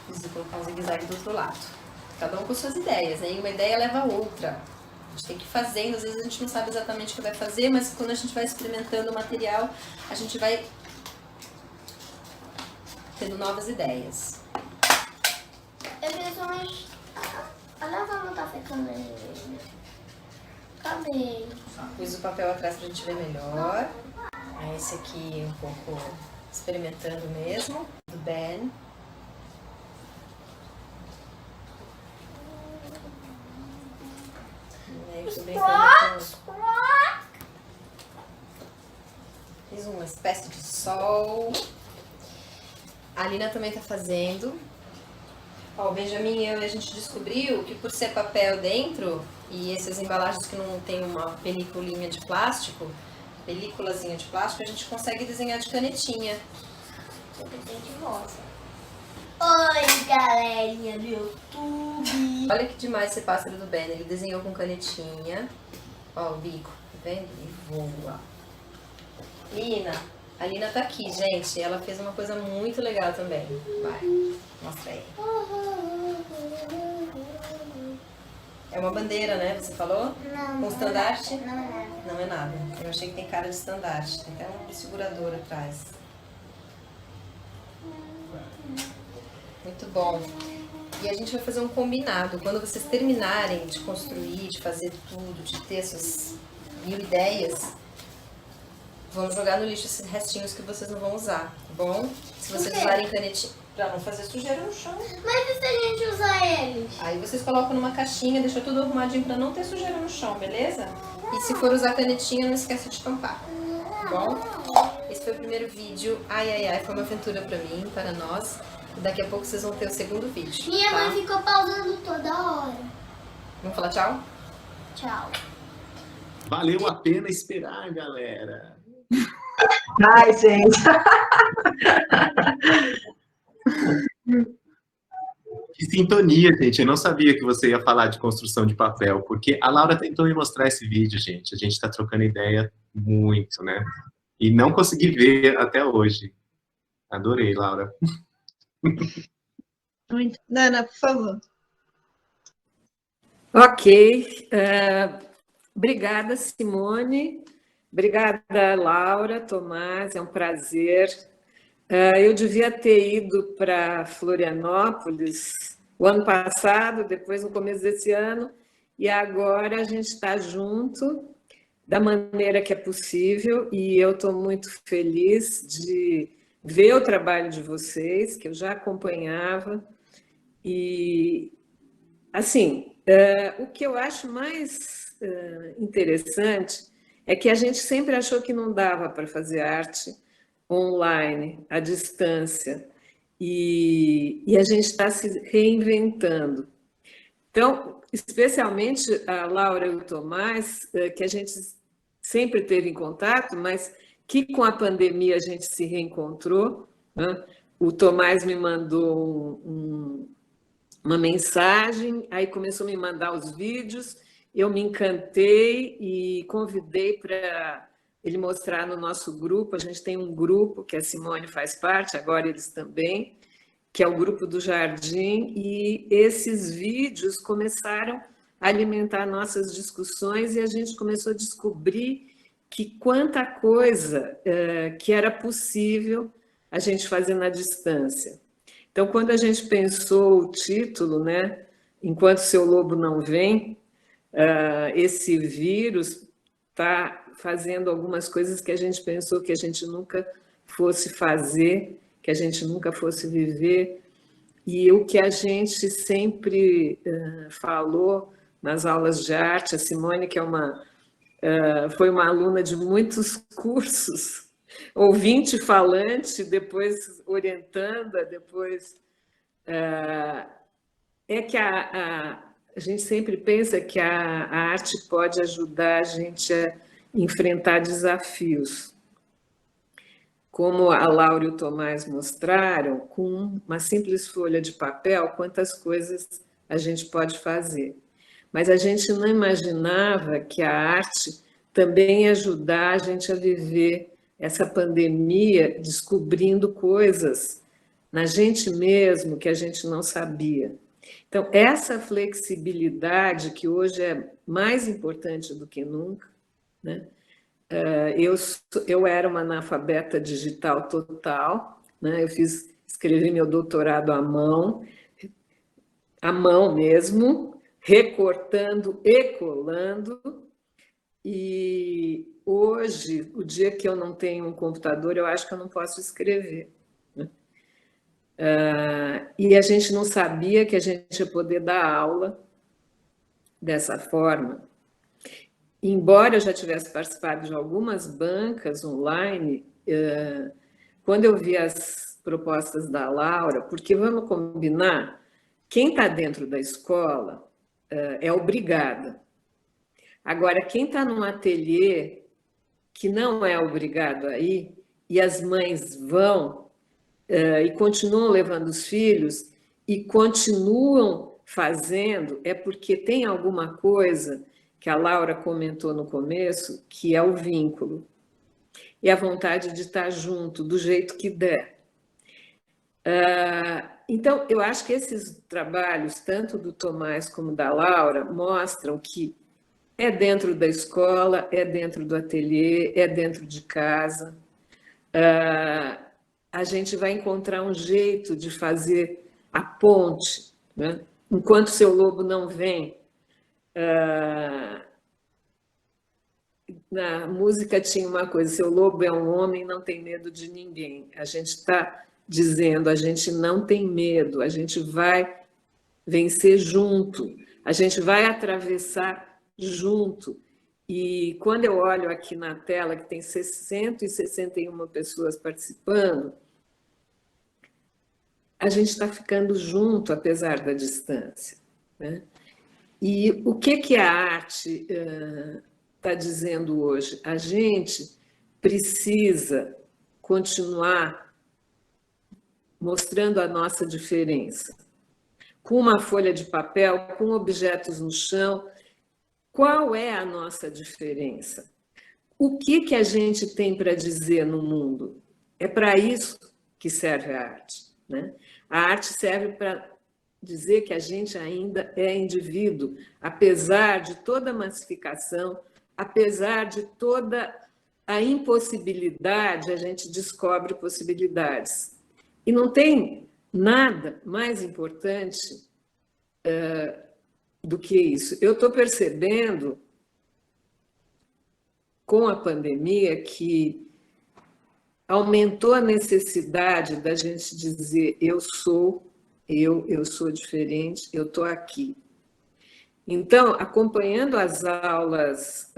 Preciso colocar um zigue-zague do outro lado. Cada um com suas ideias, né? E uma ideia leva a outra. A gente tem que ir fazendo, às vezes a gente não sabe exatamente o que vai fazer, mas quando a gente vai experimentando o material, a gente vai tendo novas ideias. Eu fiz umas. Olha como tá ficando aí. Cadê? Pus o papel atrás pra gente ver melhor. Esse aqui um pouco experimentando mesmo, do Ben. Fiz uma espécie de sol. A Alina também tá fazendo. Ó, o Benjamin e eu, a gente descobriu que por ser papel dentro e essas embalagens que não tem uma películazinha de plástico, a gente consegue desenhar de canetinha. Eu pensei de rosa. Oi, galerinha do YouTube. Olha que demais esse pássaro do Ben. Ele desenhou com canetinha. Ó, o bico, tá vendo? E voa. Lina. A Lina tá aqui, gente. Ela fez uma coisa muito legal também. Vai, mostra aí. É uma bandeira, né? Você falou? Não. Com estandarte? Não é nada. Não é nada. Eu achei que tem cara de estandarte. Tem até um segurador atrás. Muito bom. E a gente vai fazer um combinado. Quando vocês terminarem de construir, de fazer tudo, de ter essas 1000 ideias, vamos jogar no lixo esses restinhos que vocês não vão usar, tá bom? Se vocês usarem canetinha, pra não fazer sujeira no chão. Mas e se a gente usar eles? Aí vocês colocam numa caixinha, deixa tudo arrumadinho pra não ter sujeira no chão, beleza? E se for usar canetinha, não esquece de tampar, tá bom? Esse foi o primeiro vídeo. Ai, ai, ai, foi uma aventura pra mim, para nós. E daqui a pouco vocês vão ter o segundo vídeo. Minha tá? mãe ficou pausando toda hora. Vamos falar tchau? Tchau. Valeu a pena esperar, galera. Ai, gente. Que sintonia, gente. Eu não sabia que você ia falar de construção de papel, porque a Laura tentou me mostrar esse vídeo, gente. A gente está trocando ideia muito, né? E não consegui ver até hoje. Adorei, Laura. Muito. Nana, por favor. Ok. Obrigada, Simone. Obrigada, Laura, Tomás. É um prazer. Eu devia ter ido para Florianópolis o ano passado, depois no começo desse ano, e agora a gente está junto da maneira que é possível, e eu estou muito feliz de ver o trabalho de vocês, que eu já acompanhava, e, assim, o que eu acho mais interessante é que a gente sempre achou que não dava para fazer arte online, à distância, e a gente está se reinventando. Então, especialmente a Laura e o Tomás, que a gente sempre teve em contato, mas que com a pandemia a gente se reencontrou, né? O Tomás me mandou uma mensagem, aí começou a me mandar os vídeos, eu me encantei e convidei para ele mostrar no nosso grupo. A gente tem um grupo que a Simone faz parte, agora eles também, que é o Grupo do Jardim, e esses vídeos começaram a alimentar nossas discussões e a gente começou a descobrir que quanta coisa que era possível a gente fazer na distância. Então, quando a gente pensou o título, né, Enquanto Seu Lobo Não Vem, esse vírus está fazendo algumas coisas que a gente pensou que a gente nunca fosse fazer, que a gente nunca fosse viver, e o que a gente sempre falou nas aulas de arte, a Simone, que foi uma aluna de muitos cursos, ouvinte falante, depois orientanda, depois... É que a gente sempre pensa que a arte pode ajudar a gente a enfrentar desafios. Como a Laura e o Tomás mostraram, com uma simples folha de papel, quantas coisas a gente pode fazer. Mas a gente não imaginava que a arte também ia ajudar a gente a viver essa pandemia, descobrindo coisas na gente mesmo que a gente não sabia. Então, essa flexibilidade, que hoje é mais importante do que nunca, né? Eu era uma analfabeta digital total, né? Eu escrevi meu doutorado à mão mesmo, recortando e colando, e hoje, o dia que eu não tenho um computador, eu acho que eu não posso escrever. E a gente não sabia que a gente ia poder dar aula dessa forma. Embora eu já tivesse participado de algumas bancas online, quando eu vi as propostas da Laura, porque vamos combinar, quem está dentro da escola é obrigada. Agora, quem está num ateliê que não é obrigado a ir, e as mães vão, e continuam levando os filhos e continuam fazendo, é porque tem alguma coisa que a Laura comentou no começo, que é o vínculo e a vontade de estar junto, do jeito que der. Então, eu acho que esses trabalhos, tanto do Tomás como da Laura, mostram que é dentro da escola, é dentro do ateliê, é dentro de casa. A gente vai encontrar um jeito de fazer a ponte, né? Enquanto seu lobo não vem. Na música tinha uma coisa: seu lobo é um homem, não tem medo de ninguém. A gente está dizendo, a gente não tem medo, a gente vai vencer junto, a gente vai atravessar junto. E quando eu olho aqui na tela, que tem 161 pessoas participando, a gente está ficando junto, apesar da distância, né? E o que a arte está dizendo hoje? A gente precisa continuar mostrando a nossa diferença, com uma folha de papel, com objetos no chão. Qual é a nossa diferença? O que a gente tem para dizer no mundo? É para isso que serve a arte, né? A arte serve para dizer que a gente ainda é indivíduo, apesar de toda a massificação, apesar de toda a impossibilidade, a gente descobre possibilidades. E não tem nada mais importante do que isso. Eu estou percebendo, com a pandemia, que aumentou a necessidade da gente dizer: eu sou diferente, eu estou aqui. Então, acompanhando as aulas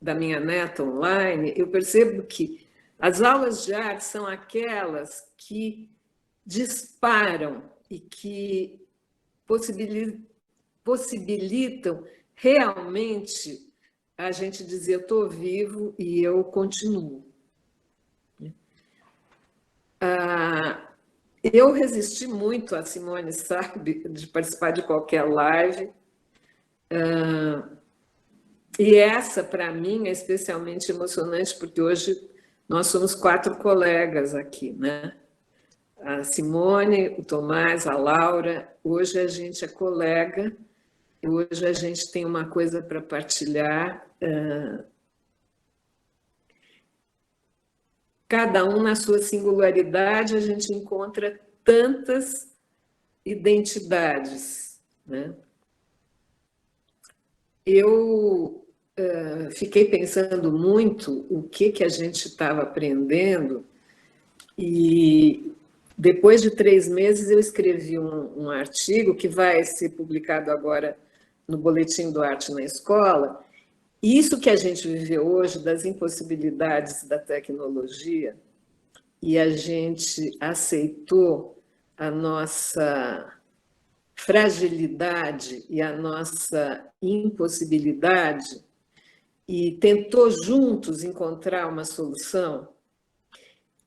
da minha neta online, eu percebo que as aulas de arte são aquelas que disparam e que possibilitam realmente a gente dizer: eu estou vivo e eu continuo. Eu resisti muito, a Simone sabe, de participar de qualquer live. E essa, para mim, é especialmente emocionante, porque hoje nós somos 4 colegas aqui, né? A Simone, o Tomás, a Laura. Hoje a gente é colega, hoje a gente tem uma coisa para partilhar. Cada um na sua singularidade, a gente encontra tantas identidades, né? Eu fiquei pensando muito o que a gente estava aprendendo, e depois de 3 meses eu escrevi um artigo que vai ser publicado agora no Boletim do Arte na Escola. Isso que a gente vive hoje, das impossibilidades da tecnologia, e a gente aceitou a nossa fragilidade e a nossa impossibilidade e tentou juntos encontrar uma solução.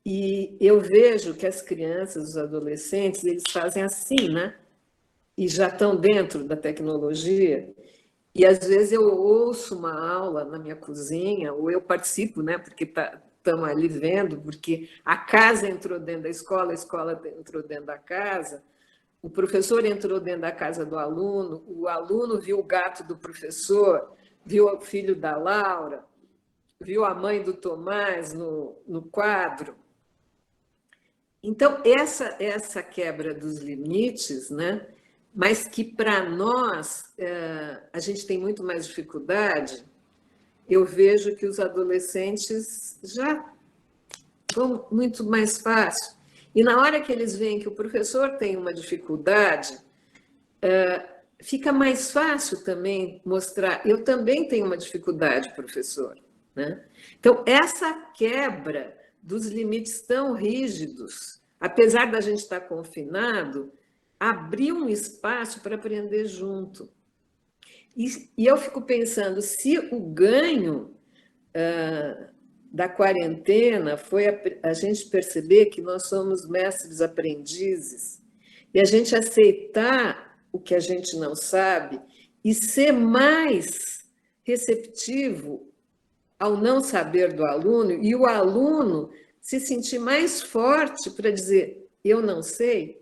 E eu vejo que as crianças, os adolescentes, eles fazem assim, né? E já estão dentro da tecnologia. E às vezes eu ouço uma aula na minha cozinha, ou eu participo, né? Porque estamos ali vendo, porque a casa entrou dentro da escola, a escola entrou dentro da casa, o professor entrou dentro da casa do aluno, o aluno viu o gato do professor, viu o filho da Laura, viu a mãe do Tomás no quadro. Então, essa quebra dos limites, né? Mas que para nós a gente tem muito mais dificuldade. Eu vejo que os adolescentes já vão muito mais fácil. E na hora que eles veem que o professor tem uma dificuldade, fica mais fácil também mostrar: eu também tenho uma dificuldade, professor, né? Então, essa quebra dos limites tão rígidos, apesar da gente estar confinado, abriu um espaço para aprender junto. E eu fico pensando, se o ganho da quarentena foi a gente perceber que nós somos mestres aprendizes e a gente aceitar o que a gente não sabe e ser mais receptivo ao não saber do aluno e o aluno se sentir mais forte para dizer eu não sei.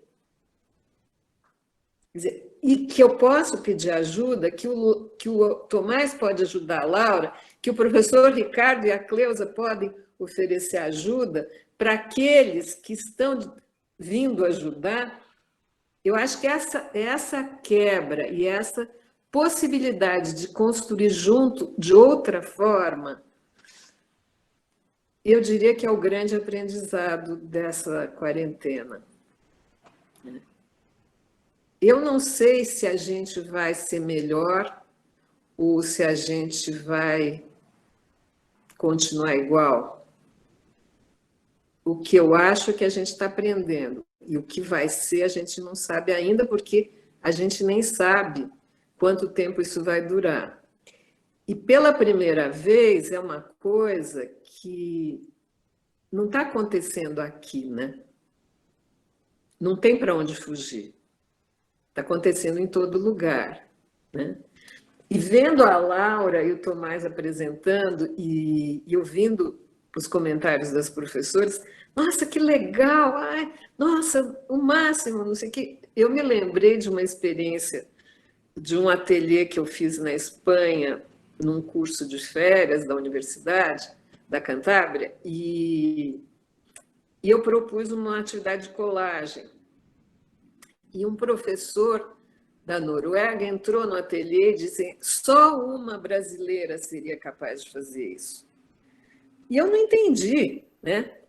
Quer dizer, e que eu posso pedir ajuda, que o Tomás pode ajudar a Laura, que o professor Ricardo e a Cleusa podem oferecer ajuda para aqueles que estão vindo ajudar. Eu acho que essa quebra e essa possibilidade de construir junto de outra forma, eu diria que é o grande aprendizado dessa quarentena. Eu não sei se a gente vai ser melhor ou se a gente vai continuar igual. O que eu acho é que a gente está aprendendo. E o que vai ser a gente não sabe ainda, porque a gente nem sabe quanto tempo isso vai durar. E pela primeira vez é uma coisa que não está acontecendo aqui, né? Não tem para onde fugir. Está acontecendo em todo lugar, né? E vendo a Laura e o Tomás apresentando e ouvindo os comentários das professoras, nossa, que legal! Ai, nossa, o máximo, não sei o quê. Eu me lembrei de uma experiência de um ateliê que eu fiz na Espanha, num curso de férias da Universidade da Cantábria, e eu propus uma atividade de colagem. E um professor da Noruega entrou no ateliê e disse: só uma brasileira seria capaz de fazer isso. E eu não entendi, né?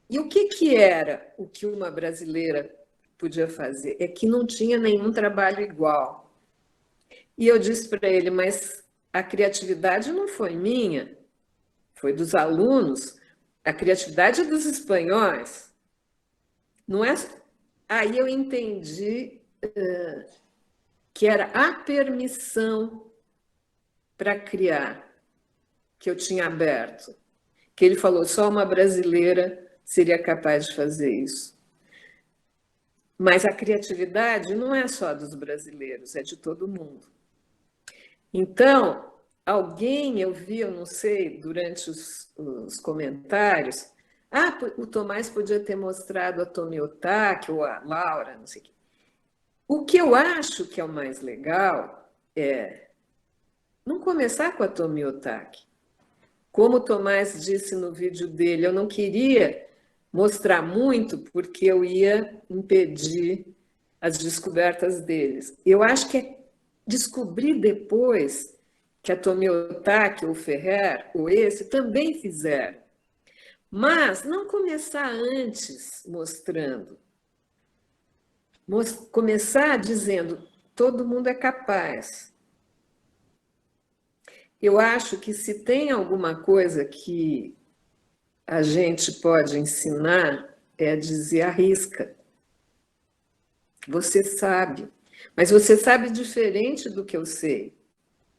E o que era o que uma brasileira podia fazer? É que não tinha nenhum trabalho igual. E eu disse para ele: mas a criatividade não foi minha, foi dos alunos, a criatividade é dos espanhóis. Não é... Aí eu entendi que era a permissão para criar que eu tinha aberto. Que ele falou, só uma brasileira seria capaz de fazer isso. Mas a criatividade não é só dos brasileiros, é de todo mundo. Então, alguém, eu vi, eu não sei, durante os comentários, o Tomás podia ter mostrado a Tomiotaki ou a Laura, não sei o quê. O que eu acho que é o mais legal é não começar com a Tomiotaki. Como o Tomás disse no vídeo dele, eu não queria mostrar muito porque eu ia impedir as descobertas deles. Eu acho que é descobrir depois que a Tomiotaki, ou Ferrer, ou esse, também fizeram. Mas não começar antes mostrando. Começar dizendo, todo mundo é capaz. Eu acho que se tem alguma coisa que a gente pode ensinar, é dizer arrisca. Você sabe, mas você sabe diferente do que eu sei,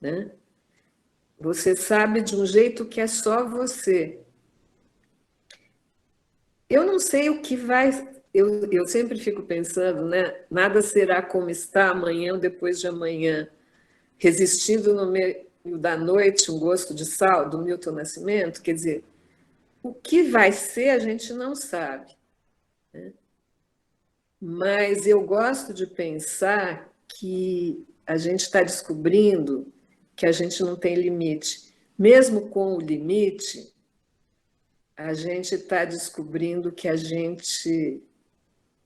né? Você sabe de um jeito que é só você. Eu não sei o que vai... Eu sempre fico pensando, né? Nada será como está amanhã ou depois de amanhã. Resistindo no meio da noite, um gosto de sal, do Milton Nascimento. Quer dizer, o que vai ser a gente não sabe, né? Mas eu gosto de pensar que a gente está descobrindo que a gente não tem limite. Mesmo com o limite, a gente está descobrindo que a gente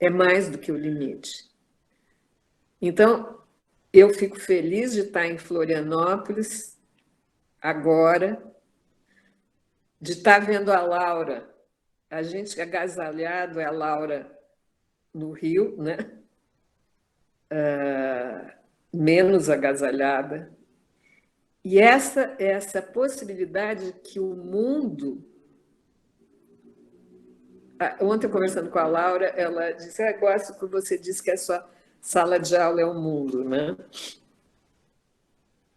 é mais do que o limite. Então, eu fico feliz de estar em Florianópolis agora, de estar vendo a Laura, a gente agasalhado é a Laura no Rio, né? Menos agasalhada. E essa possibilidade que o mundo... Ontem, conversando com a Laura, ela disse, eu gosto que você disse que a sua sala de aula é o mundo, né?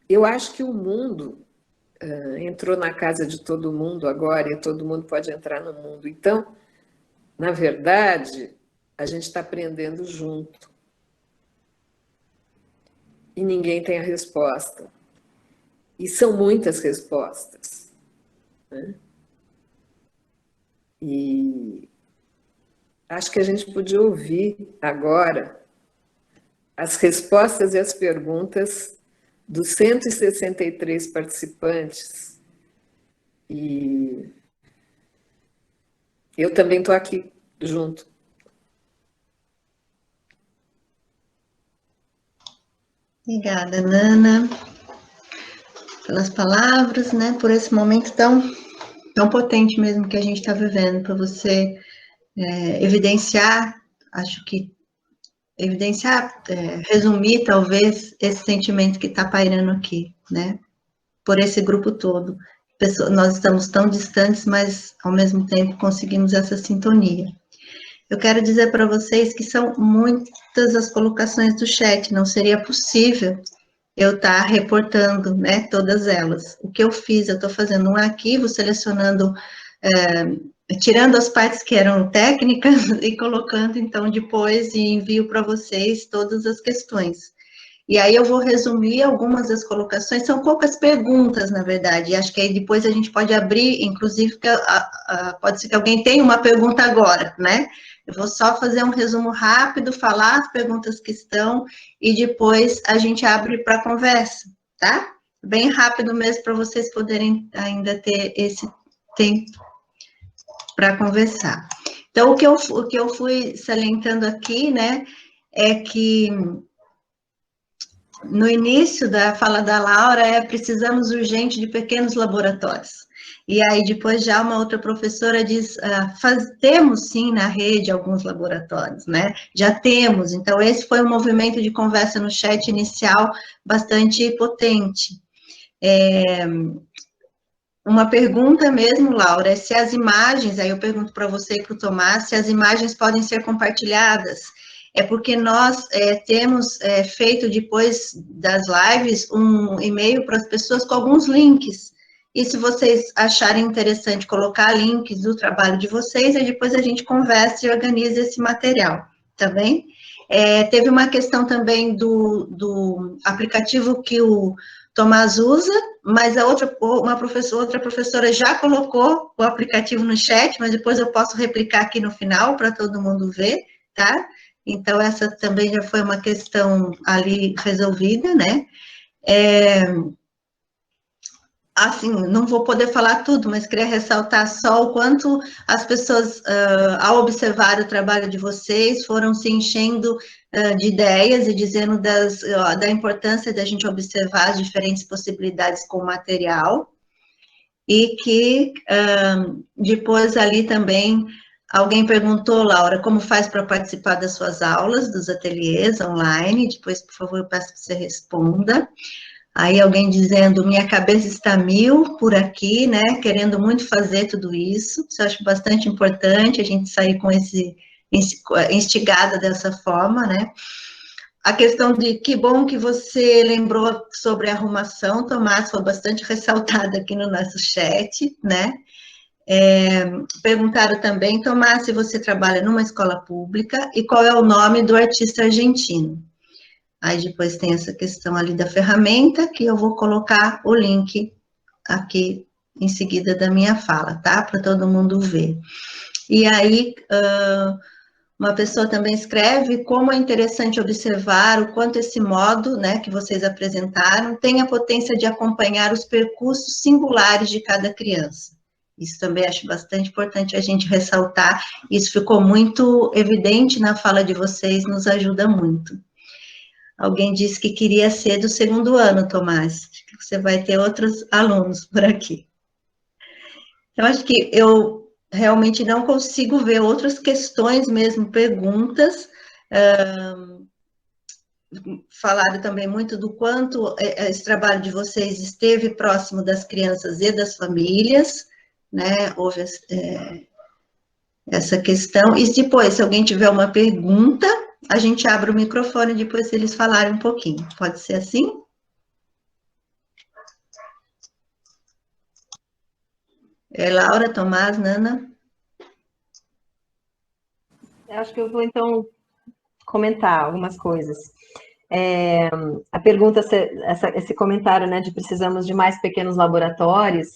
Eu acho que o mundo entrou na casa de todo mundo agora e todo mundo pode entrar no mundo. Então, na verdade, a gente está aprendendo junto. E ninguém tem a resposta. E são muitas respostas, né? E acho que a gente podia ouvir agora as respostas e as perguntas dos 163 participantes. E eu também estou aqui junto. Obrigada, Nana, pelas palavras, né, por esse momento tão potente mesmo que a gente está vivendo, para você evidenciar, acho que resumir talvez esse sentimento que está pairando aqui, né, por esse grupo todo. Nós estamos tão distantes, mas ao mesmo tempo conseguimos essa sintonia. Eu quero dizer para vocês que são muitas as colocações do chat, não seria possível eu estar reportando, né, todas elas. O que eu fiz, eu estou fazendo um arquivo, selecionando, tirando as partes que eram técnicas e colocando, então, depois, e envio para vocês todas as questões. E aí eu vou resumir algumas das colocações, são poucas perguntas, na verdade, e acho que aí depois a gente pode abrir, inclusive, pode ser que alguém tenha uma pergunta agora, né? Eu vou só fazer um resumo rápido, falar as perguntas que estão, e depois a gente abre para conversa, tá? Bem rápido mesmo, para vocês poderem ainda ter esse tempo para conversar. Então, o que eu fui salientando aqui, né, é que no início da fala da Laura, precisamos urgente de pequenos laboratórios. E aí depois já uma outra professora diz, temos sim na rede alguns laboratórios, né? Já temos, então esse foi um movimento de conversa no chat inicial bastante potente. Uma pergunta mesmo, Laura, é se as imagens, aí eu pergunto para você e para o Tomás, se as imagens podem ser compartilhadas. É porque nós temos feito, depois das lives, um e-mail para as pessoas com alguns links. E se vocês acharem interessante colocar links do trabalho de vocês, aí depois a gente conversa e organiza esse material, tá bem? Teve uma questão também do aplicativo que o Tomás usa, mas outra professora já colocou o aplicativo no chat, mas depois eu posso replicar aqui no final para todo mundo ver, tá? Então, essa também já foi uma questão ali resolvida, né? Assim, não vou poder falar tudo, mas queria ressaltar só o quanto as pessoas, ao observar o trabalho de vocês, foram se enchendo de ideias e dizendo da importância da gente observar as diferentes possibilidades com o material, e que depois ali também alguém perguntou, Laura, como faz para participar das suas aulas, dos ateliês online? Depois, por favor, eu peço que você responda. Aí alguém dizendo, minha cabeça está mil por aqui, né, querendo muito fazer tudo isso. Isso eu acho bastante importante, a gente sair com instigada dessa forma, né. A questão de que bom que você lembrou sobre a arrumação, Tomás, foi bastante ressaltada aqui no nosso chat, né. Perguntaram também, Tomás, se você trabalha numa escola pública e qual é o nome do artista argentino. Aí depois tem essa questão ali da ferramenta, que eu vou colocar o link aqui em seguida da minha fala, tá? Para todo mundo ver. E aí, uma pessoa também escreve como é interessante observar o quanto esse modo, né, que vocês apresentaram, tem a potência de acompanhar os percursos singulares de cada criança. Isso também acho bastante importante a gente ressaltar, isso ficou muito evidente na fala de vocês, nos ajuda muito. Alguém disse que queria ser do segundo ano, Tomás, acho que você vai ter outros alunos por aqui. Eu acho que eu realmente não consigo ver outras questões mesmo, perguntas. Falaram também muito do quanto esse trabalho de vocês esteve próximo das crianças e das famílias, né, houve essa questão, e depois, se alguém tiver uma pergunta, a gente abre o microfone, depois se eles falarem um pouquinho, pode ser assim? Laura, Tomás, Nana. Eu acho que eu vou, então, comentar algumas coisas. A pergunta, esse comentário, né, de precisamos de mais pequenos laboratórios,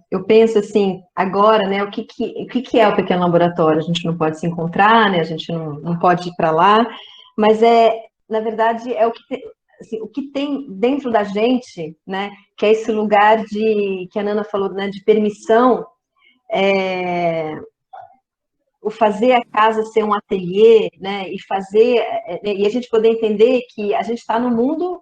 eu penso assim, agora, né, o que é o pequeno laboratório? A gente não pode se encontrar, né, a gente não pode ir para lá, mas na verdade, assim, o que tem dentro da gente, né, que é esse lugar que a Nana falou, né, de permissão, o fazer a casa ser um ateliê, né, e a gente poder entender que a gente está no mundo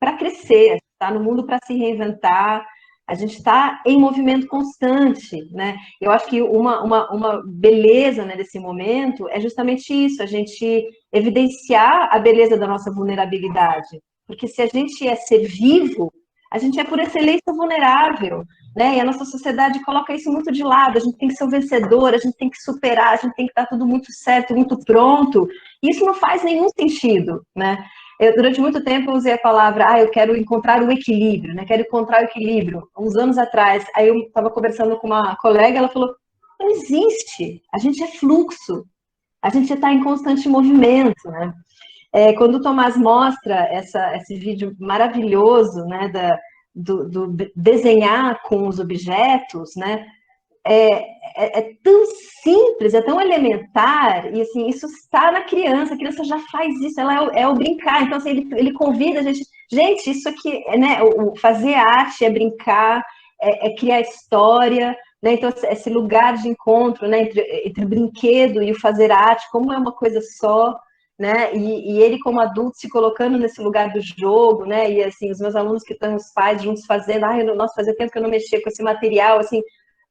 para crescer, está no mundo para se reinventar, a gente está em movimento constante, né? Eu acho que uma beleza, né, desse momento é justamente isso, a gente evidenciar a beleza da nossa vulnerabilidade, porque se a gente é ser vivo, a gente é por excelência vulnerável, né? E a nossa sociedade coloca isso muito de lado, a gente tem que ser o vencedor, a gente tem que superar, a gente tem que estar tudo muito certo, muito pronto, e isso não faz nenhum sentido, né? Durante muito tempo eu usei a palavra, eu quero encontrar o equilíbrio, né? Quero encontrar o equilíbrio. Uns anos atrás, aí eu estava conversando com uma colega, ela falou, não existe, a gente é fluxo, a gente está em constante movimento, né? Quando o Tomás mostra esse vídeo maravilhoso, né, do desenhar com os objetos, né, é tão simples, é tão elementar, e assim, isso está na criança, a criança já faz isso, ela é o brincar, então assim, ele convida a gente, isso aqui, né, o fazer arte é brincar, criar história, né, então esse lugar de encontro, né, entre o brinquedo e o fazer arte, como é uma coisa só, né, e ele como adulto se colocando nesse lugar do jogo, né, e assim, os meus alunos que estão, os pais juntos fazendo, nossa, fazia tempo que eu não mexia com esse material, assim,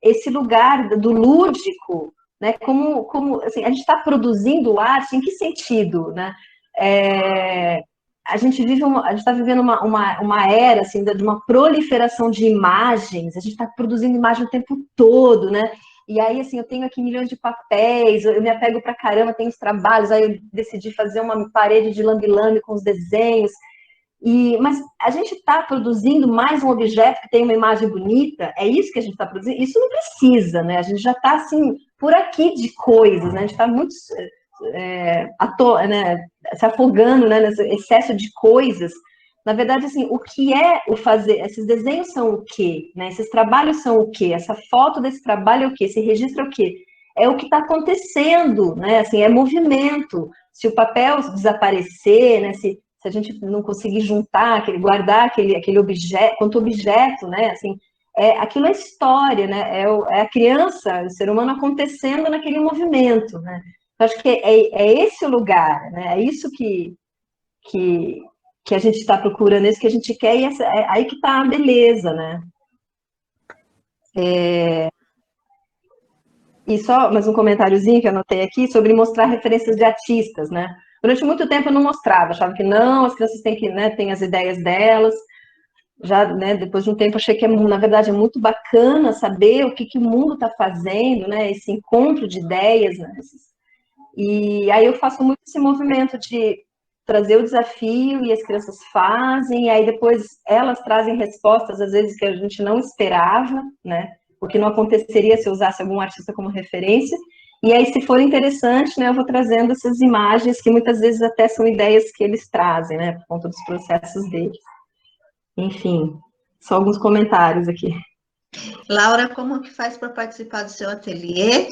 esse lugar do lúdico, né, como assim, a gente está produzindo arte, em que sentido, né, a gente está vivendo uma era, assim, de uma proliferação de imagens, a gente está produzindo imagem o tempo todo, né, e aí, assim, eu tenho aqui milhões de papéis, eu me apego pra caramba, tenho os trabalhos, aí eu decidi fazer uma parede de lambe-lambe com os desenhos, mas a gente está produzindo mais um objeto que tem uma imagem bonita, é isso que a gente está produzindo? Isso não precisa, né? A gente já está, assim, por aqui de coisas, né? A gente está muito né, se afogando, né, nesse excesso de coisas. Na verdade, assim, o que é o fazer? Esses desenhos são o quê? Né? Esses trabalhos são o quê? Essa foto desse trabalho é o quê? Esse registro é o quê? É o que está acontecendo, né? Assim, é movimento. Se o papel desaparecer, né? Se a gente não conseguir juntar, guardar aquele objeto, quanto objeto, né? Assim, aquilo é história, né? É a criança, o ser humano acontecendo naquele movimento, né? Eu acho que é esse o lugar, né? É isso que a gente está procurando, é isso que a gente quer, e aí que está a beleza, né? E só mais um comentáriozinho que eu anotei aqui sobre mostrar referências de artistas, né? Durante muito tempo eu não mostrava, achava que não, as crianças têm que, né, têm as ideias delas. Já, né, depois de um tempo achei que na verdade é muito bacana saber o que o mundo está fazendo, né? Esse encontro de ideias, né? E aí eu faço muito esse movimento de trazer o desafio e as crianças fazem, e aí depois elas trazem respostas, às vezes, que a gente não esperava, né? O que não aconteceria se eu usasse algum artista como referência. E aí, se for interessante, né, eu vou trazendo essas imagens que muitas vezes até são ideias que eles trazem, né, por conta dos processos deles. Enfim, só alguns comentários aqui. Laura, como que faz para participar do seu ateliê?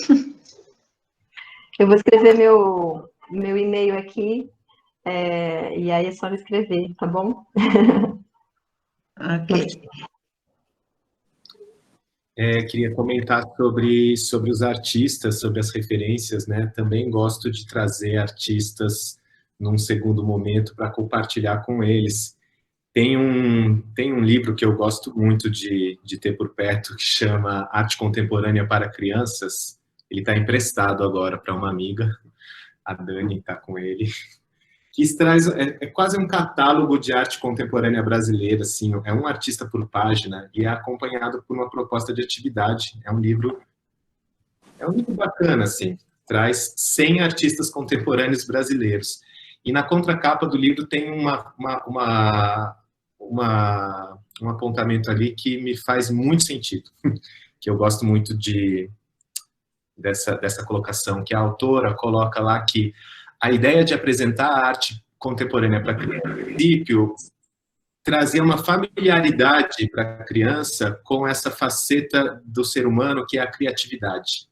Eu vou escrever meu e-mail aqui, e aí é só me escrever, tá bom? Ok. Queria comentar sobre os artistas, sobre as referências, né? Também gosto de trazer artistas num segundo momento para compartilhar com eles. Tem um livro que eu gosto muito de ter por perto, que chama Arte Contemporânea para Crianças. Ele está emprestado agora para uma amiga, a Dani está com ele, que traz, quase um catálogo de arte contemporânea brasileira, assim, é um artista por página e é acompanhado por uma proposta de atividade. É um livro bacana, assim, traz 100 artistas contemporâneos brasileiros. E na contracapa do livro tem um apontamento ali que me faz muito sentido. que eu gosto muito dessa colocação, que a autora coloca lá que a ideia de apresentar a arte contemporânea para criança, no princípio, trazia uma familiaridade para a criança com essa faceta do ser humano que é a criatividade.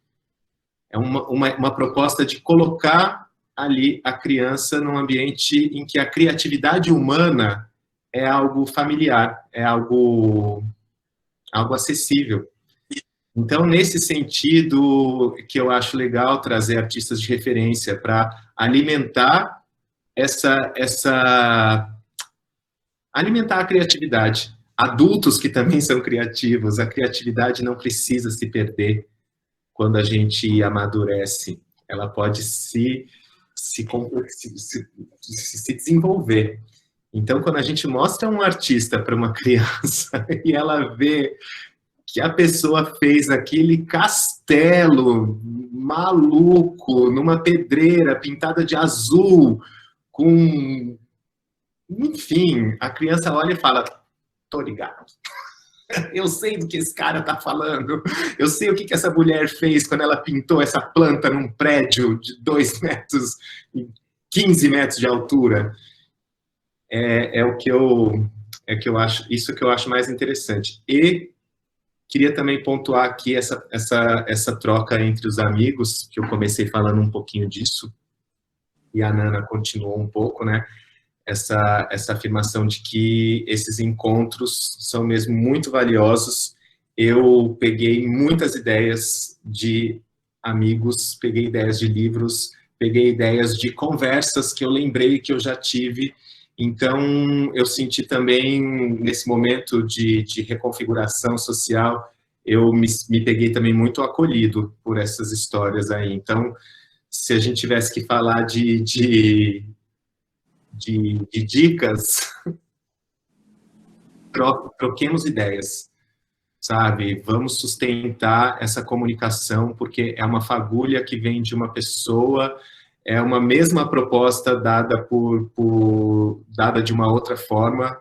É uma proposta de colocar ali a criança num ambiente em que a criatividade humana é algo familiar, é algo acessível. Então, nesse sentido, que eu acho legal trazer artistas de referência para alimentar alimentar a criatividade. Adultos que também são criativos, a criatividade não precisa se perder quando a gente amadurece. Ela pode se desenvolver. Então, quando a gente mostra um artista para uma criança e ela vê que a pessoa fez aquele castelo maluco numa pedreira pintada de azul, com... Enfim, a criança olha e fala, tô ligado. Eu sei do que esse cara tá falando. Eu sei o que essa mulher fez quando ela pintou essa planta num prédio de 2 metros, 15 metros de altura. É que eu acho, isso que eu acho mais interessante. E queria também pontuar aqui essa troca entre os amigos, que eu comecei falando um pouquinho disso, e a Nana continuou um pouco, né? Essa afirmação de que esses encontros são mesmo muito valiosos. Eu peguei muitas ideias de amigos, peguei ideias de livros, peguei ideias de conversas que eu lembrei que eu já tive. Então, eu senti também, nesse momento de reconfiguração social, eu me peguei também muito acolhido por essas histórias aí. Então, se a gente tivesse que falar de dicas, troquemos ideias, sabe? Vamos sustentar essa comunicação, porque é uma fagulha que vem de uma pessoa, é uma mesma proposta dada dada de uma outra forma.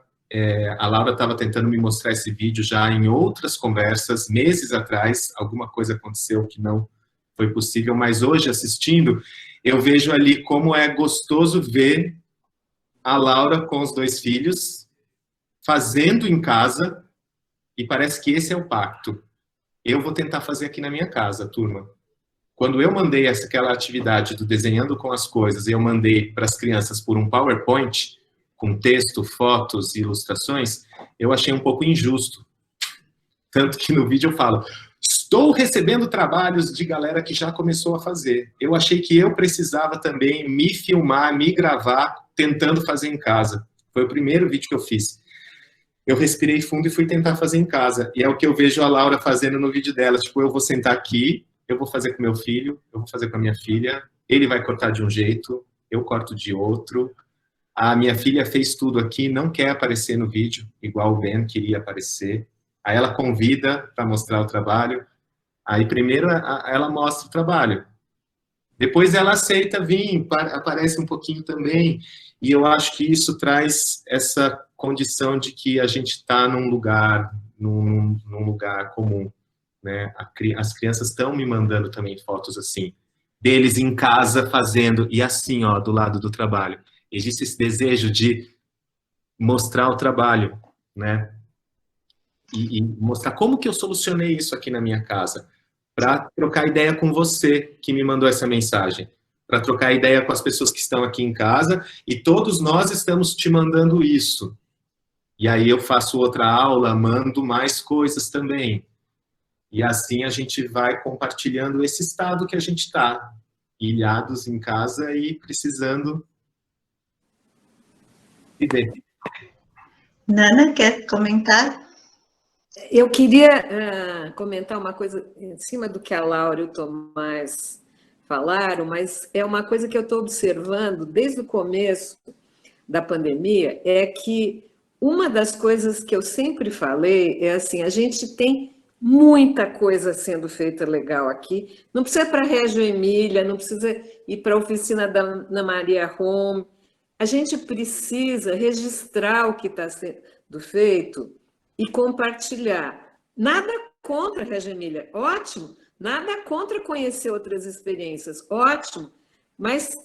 A Laura estava tentando me mostrar esse vídeo já em outras conversas, meses atrás, alguma coisa aconteceu que não foi possível, mas hoje, assistindo, eu vejo ali como é gostoso ver a Laura com os 2 filhos, fazendo em casa, e parece que esse é o pacto. Eu vou tentar fazer aqui na minha casa, turma. Quando eu mandei aquela atividade do desenhando com as coisas, e eu mandei para as crianças por um PowerPoint, com texto, fotos e ilustrações, eu achei um pouco injusto. Tanto que no vídeo eu falo, estou recebendo trabalhos de galera que já começou a fazer. Eu achei que eu precisava também me filmar, me gravar, tentando fazer em casa. Foi o primeiro vídeo que eu fiz. Eu respirei fundo e fui tentar fazer em casa. E é o que eu vejo a Laura fazendo no vídeo dela. Tipo, eu vou sentar aqui, eu vou fazer com meu filho, eu vou fazer com a minha filha, ele vai cortar de um jeito, eu corto de outro. A minha filha fez tudo aqui, não quer aparecer no vídeo, igual o Ben queria aparecer. Aí ela convida para mostrar o trabalho. Aí primeiro ela mostra o trabalho. Depois ela aceita vir, aparece um pouquinho também. E eu acho que isso traz essa condição de que a gente está num lugar comum, né? As crianças estão me mandando também fotos assim, deles em casa fazendo, e assim, ó, do lado do trabalho. Existe esse desejo de mostrar o trabalho, né? E mostrar como que eu solucionei isso aqui na minha casa, para trocar ideia com você que me mandou essa mensagem, para trocar ideia com as pessoas que estão aqui em casa, e todos nós estamos te mandando isso. E aí eu faço outra aula, mando mais coisas também. E assim a gente vai compartilhando esse estado que a gente está, ilhados em casa e precisando viver. Nana, quer comentar? Eu queria comentar uma coisa em cima do que a Laura e o Tomás falaram, mas é uma coisa que eu estou observando desde o começo da pandemia, é que uma das coisas que eu sempre falei é assim, a gente tem muita coisa sendo feita legal aqui, não precisa ir para a Reggio Emília, não precisa ir para a oficina da Ana Maria Home, a gente precisa registrar o que está sendo feito e compartilhar. Nada contra, Regia Emília, ótimo. Nada contra conhecer outras experiências, ótimo. Mas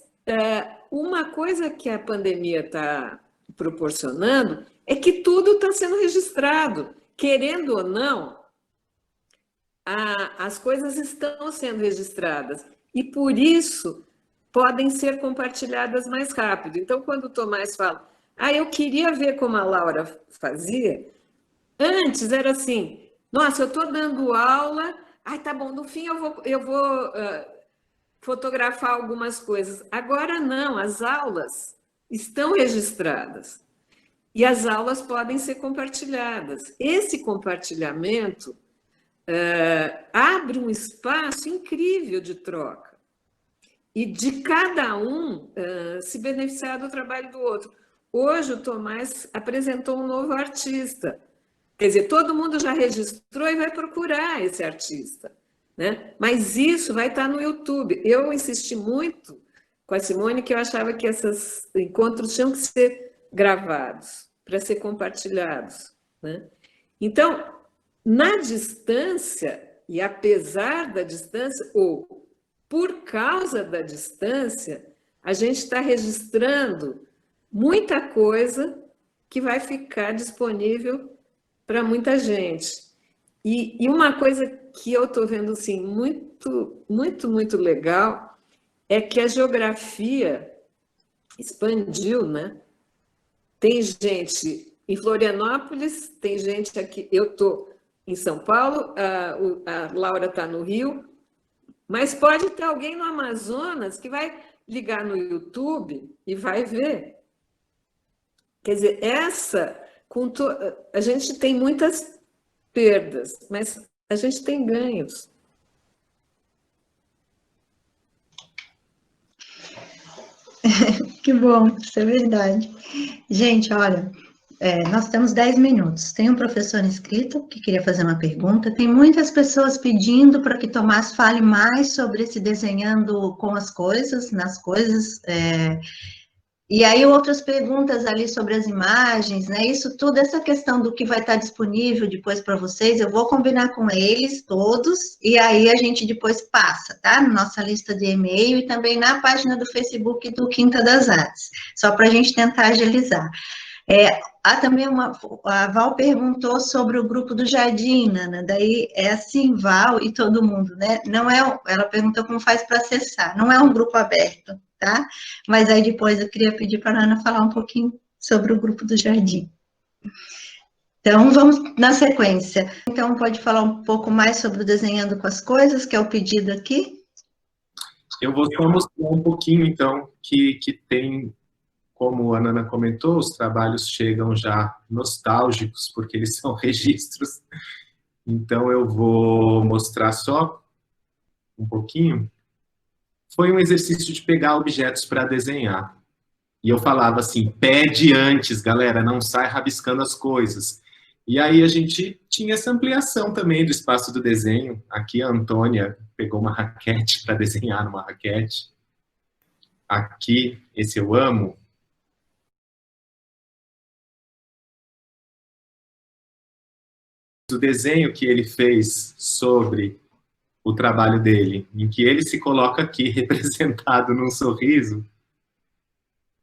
uma coisa que a pandemia está proporcionando é que tudo está sendo registrado. Querendo ou não, as coisas estão sendo registradas. E por isso podem ser compartilhadas mais rápido. Então, quando o Tomás fala, eu queria ver como a Laura fazia, antes era assim, nossa, eu estou dando aula, tá bom, no fim eu vou fotografar algumas coisas. Agora não, as aulas estão registradas e as aulas podem ser compartilhadas. Esse compartilhamento abre um espaço incrível de troca e de cada um se beneficiar do trabalho do outro. Hoje o Tomás apresentou um novo artista. Quer dizer, todo mundo já registrou e vai procurar esse artista, né? Mas isso vai estar no YouTube. Eu insisti muito com a Simone que eu achava que esses encontros tinham que ser gravados para ser compartilhados, né? Então, na distância, e apesar da distância, ou por causa da distância, a gente está registrando muita coisa que vai ficar disponível para muita gente. E uma coisa que eu estou vendo assim, muito, muito, muito legal é que a geografia expandiu, né? Tem gente em Florianópolis, tem gente aqui, eu estou em São Paulo, a Laura está no Rio, mas pode ter alguém no Amazonas que vai ligar no YouTube e vai ver. Quer dizer, a gente tem muitas perdas, mas a gente tem ganhos. Que bom, isso é verdade. Gente, olha, nós temos 10 minutos. Tem um professor inscrito que queria fazer uma pergunta. Tem muitas pessoas pedindo para que Tomás fale mais sobre esse desenhando com as coisas, nas coisas. E aí outras perguntas ali sobre as imagens, né? Isso tudo, essa questão do que vai estar disponível depois para vocês, eu vou combinar com eles todos, e aí a gente depois passa, tá? Na nossa lista de e-mail e também na página do Facebook do Quinta das Artes, só para a gente tentar agilizar. Há também a Val perguntou sobre o grupo do Jardim, né? Daí é assim, Val e todo mundo, né? Não ela perguntou como faz para acessar, não é um grupo aberto, tá? Mas aí depois eu queria pedir para a Ana falar um pouquinho sobre o grupo do Jardim. Então, vamos na sequência. Então, pode falar um pouco mais sobre o Desenhando com as Coisas, que é o pedido aqui? Eu vou só mostrar um pouquinho, então, que tem, como a Nana comentou, os trabalhos chegam já nostálgicos, porque eles são registros. Então, eu vou mostrar só um pouquinho. Foi um exercício de pegar objetos para desenhar. E eu falava assim, pede antes, galera, não sai rabiscando as coisas. E aí a gente tinha essa ampliação também do espaço do desenho. Aqui a Antônia pegou uma raquete para desenhar numa raquete. Aqui, esse eu amo. O desenho que ele fez sobre o trabalho dele, em que ele se coloca aqui representado num sorriso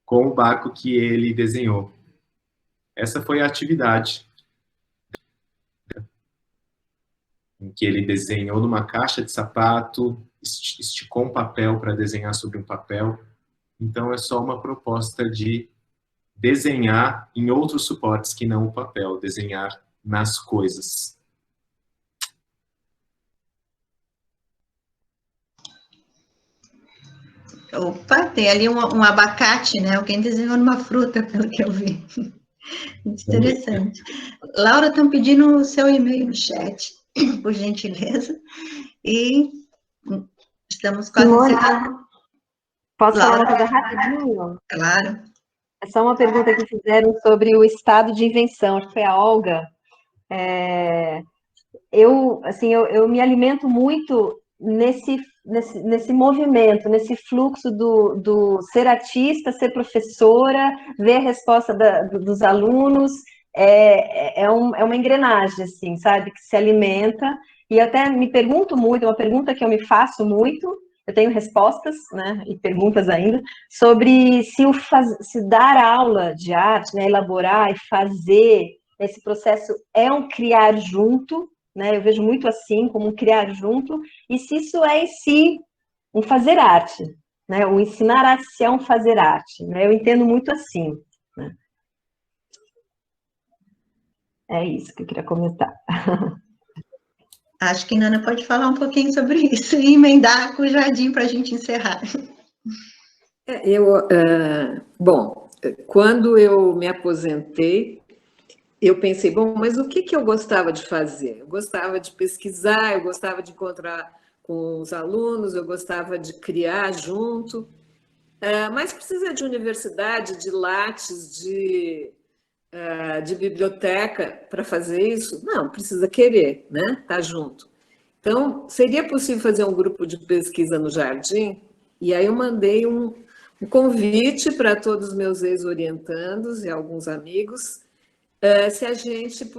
com o barco que ele desenhou. Essa foi a atividade em que ele desenhou numa caixa de sapato, esticou um papel para desenhar sobre um papel. Então é só uma proposta de desenhar em outros suportes que não o papel, desenhar nas coisas. Opa, tem ali um abacate, né? Alguém desenhou numa fruta, pelo que eu vi. Muito interessante. Laura, estão pedindo o seu e-mail no chat, por gentileza. E estamos quase encerrando. Posso falar uma coisa rapidinho? Claro. É só uma pergunta que fizeram sobre o estado de invenção. Acho que foi a Olga. Eu me alimento muito nesse movimento, nesse fluxo do ser artista, ser professora, ver a resposta dos alunos é uma engrenagem, assim, sabe? Que se alimenta. E até me pergunto muito, uma pergunta que eu me faço muito, eu tenho respostas, né, e perguntas ainda, sobre se dar aula de arte, né, elaborar e fazer, esse processo é um criar junto, né, eu vejo muito assim, como um criar junto, e se isso é em si um fazer arte, né, o ensinar arte se é um fazer arte, né, eu entendo muito assim, né. É isso que eu queria comentar. Acho que Nana pode falar um pouquinho sobre isso e emendar com o Jardim para a gente encerrar. Bom, quando eu me aposentei, eu pensei, bom, mas o que eu gostava de fazer? Eu gostava de pesquisar, eu gostava de encontrar com os alunos, eu gostava de criar junto, mas precisa de universidade, de lattes, de biblioteca para fazer isso? Não, precisa querer, né? Tá junto. Então, seria possível fazer um grupo de pesquisa no Jardim? E aí eu mandei um convite para todos os meus ex-orientandos e alguns amigos, se a gente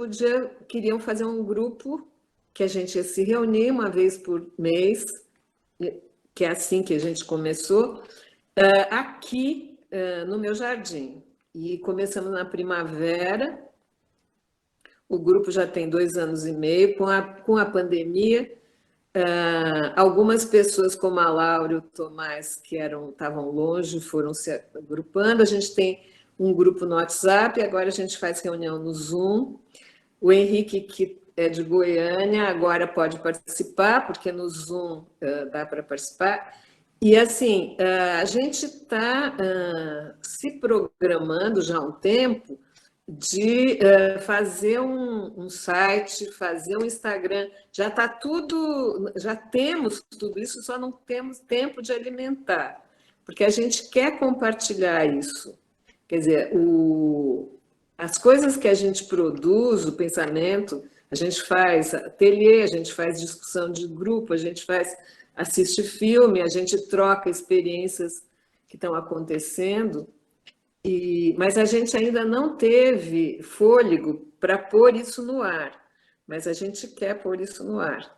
queriam fazer um grupo que a gente ia se reunir uma vez por mês, que é assim que a gente começou, aqui no meu jardim. E começamos na primavera, o grupo já tem 2 anos e meio, com a pandemia, algumas pessoas como a Laura e o Tomás, que estavam longe, foram se agrupando, a gente tem um grupo no WhatsApp, agora a gente faz reunião no Zoom, o Henrique, que é de Goiânia, agora pode participar, porque no Zoom dá para participar. E, assim, a gente está se programando já há um tempo de fazer um site, fazer um Instagram. Já está tudo, já temos tudo isso, só não temos tempo de alimentar, porque a gente quer compartilhar isso. Quer dizer, as coisas que a gente produz, o pensamento, a gente faz ateliê, a gente faz discussão de grupo, a gente assiste filme, a gente troca experiências que estão acontecendo, mas a gente ainda não teve fôlego para pôr isso no ar, mas a gente quer pôr isso no ar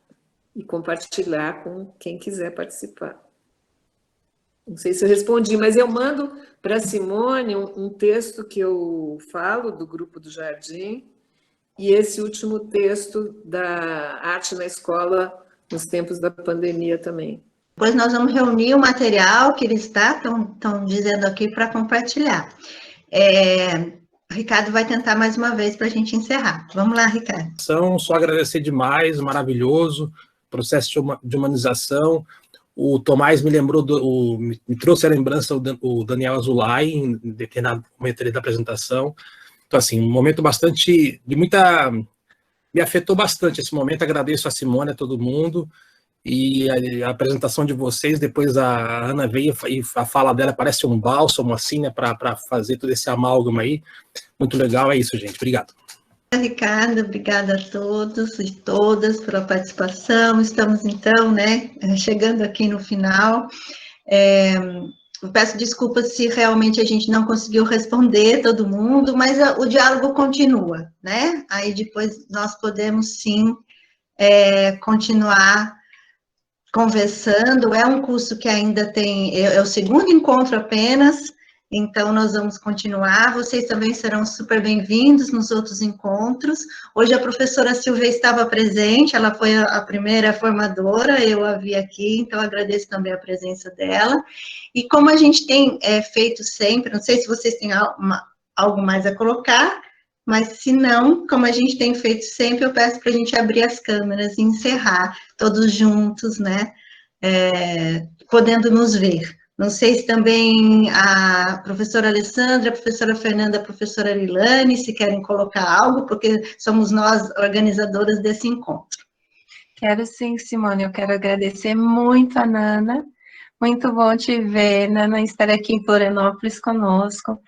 e compartilhar com quem quiser participar. Não sei se eu respondi, mas eu mando para a Simone um texto que eu falo do Grupo do Jardim e esse último texto da Arte na Escola nos tempos da pandemia também. Depois nós vamos reunir o material que eles estão dizendo aqui para compartilhar. O Ricardo vai tentar mais uma vez para a gente encerrar. Vamos lá, Ricardo. Só agradecer demais, maravilhoso, processo de humanização. O Tomás me trouxe a lembrança o Daniel Azulay em determinado momento da apresentação. Então, assim, um momento me afetou bastante esse momento. Agradeço a Simone, a todo mundo. E a apresentação de vocês, depois a Ana veio e a fala dela parece um bálsamo, assim, né, para fazer todo esse amálgama aí. Muito legal, é isso, gente. Obrigado. Ricardo, obrigada a todos e todas pela participação. Estamos, então, né, chegando aqui no final. Eu peço desculpas se realmente a gente não conseguiu responder todo mundo, mas o diálogo continua, né? Aí depois nós podemos, sim, continuar conversando. É um curso que ainda é o segundo encontro apenas, então nós vamos continuar. Vocês também serão super bem-vindos nos outros encontros. Hoje a professora Silvia estava presente, ela foi a primeira formadora, eu a vi aqui, então agradeço também a presença dela. E como a gente tem feito sempre, não sei se vocês têm algo mais a colocar, mas se não, como a gente tem feito sempre, eu peço para a gente abrir as câmeras e encerrar todos juntos, né, podendo nos ver. Não sei se também a professora Alessandra, a professora Fernanda, a professora Lilane, se querem colocar algo, porque somos nós organizadoras desse encontro. Quero sim, Simone, eu quero agradecer muito a Nana, muito bom te ver, Nana, estar aqui em Florianópolis conosco.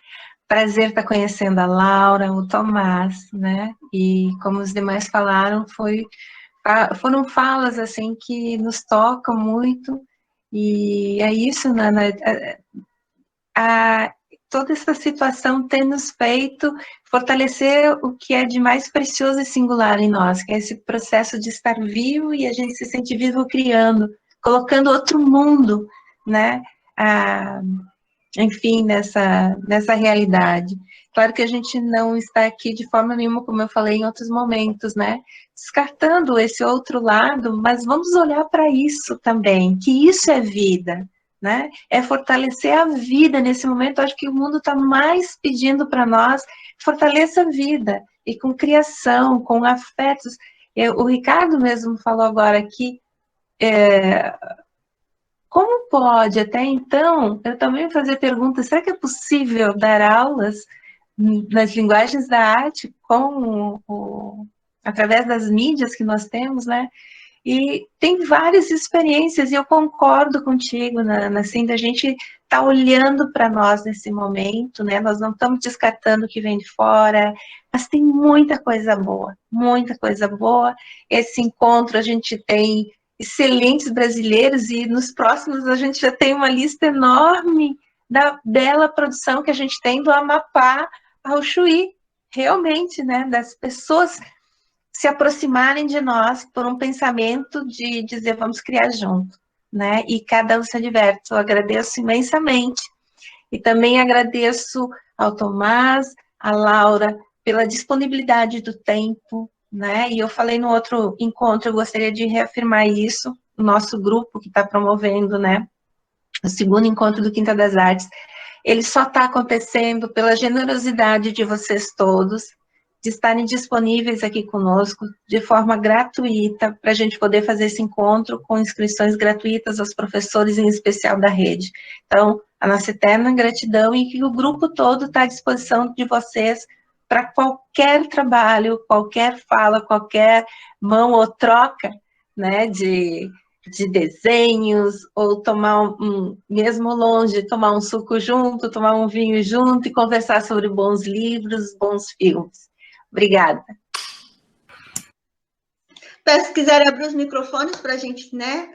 Prazer estar conhecendo a Laura, o Tomás, né? E como os demais falaram, foram falas assim que nos tocam muito. E é isso, Nana. Toda essa situação tem nos feito fortalecer o que é de mais precioso e singular em nós, que é esse processo de estar vivo e a gente se sente vivo criando, colocando outro mundo, né, enfim, nessa realidade. Claro que a gente não está aqui de forma nenhuma, como eu falei em outros momentos, né, descartando esse outro lado, mas vamos olhar para isso também, que isso é vida, né, é fortalecer a vida nesse momento. Acho que o mundo está mais pedindo para nós, fortaleça a vida, e com criação, com afetos. O Ricardo mesmo falou agora que como pode, até então, eu também fazer perguntas, será que é possível dar aulas nas linguagens da arte através das mídias que nós temos, né? E tem várias experiências, e eu concordo contigo, Nana, assim, da gente tá olhando para nós nesse momento, né? Nós não estamos descartando o que vem de fora, mas tem muita coisa boa, muita coisa boa. Esse encontro a gente tem excelentes brasileiros, e nos próximos a gente já tem uma lista enorme da bela produção que a gente tem do Amapá ao Chuí, realmente, né, das pessoas se aproximarem de nós por um pensamento de dizer, vamos criar junto, né, e cada um se diverte. Eu agradeço imensamente, e também agradeço ao Tomás, à Laura, pela disponibilidade do tempo, né, e eu falei no outro encontro, eu gostaria de reafirmar isso, o nosso grupo que está promovendo, né, o segundo encontro do Quinta das Artes, ele só está acontecendo pela generosidade de vocês todos, de estarem disponíveis aqui conosco, de forma gratuita, para a gente poder fazer esse encontro com inscrições gratuitas aos professores, em especial da rede. Então, a nossa eterna gratidão, e que o grupo todo está à disposição de vocês para qualquer trabalho, qualquer fala, qualquer mão ou troca, né, de desenhos, ou tomar mesmo longe, tomar um suco junto, tomar um vinho junto e conversar sobre bons livros, bons filmes. Obrigada. Peço, se quiserem abrir os microfones para a gente, né,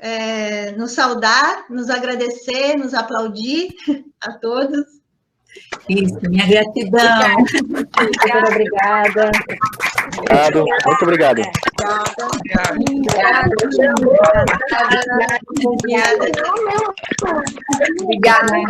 nos saudar, nos agradecer, nos aplaudir a todos. Isso, minha gratidão. Obrigada. Obrigado, muito obrigado. Obrigada.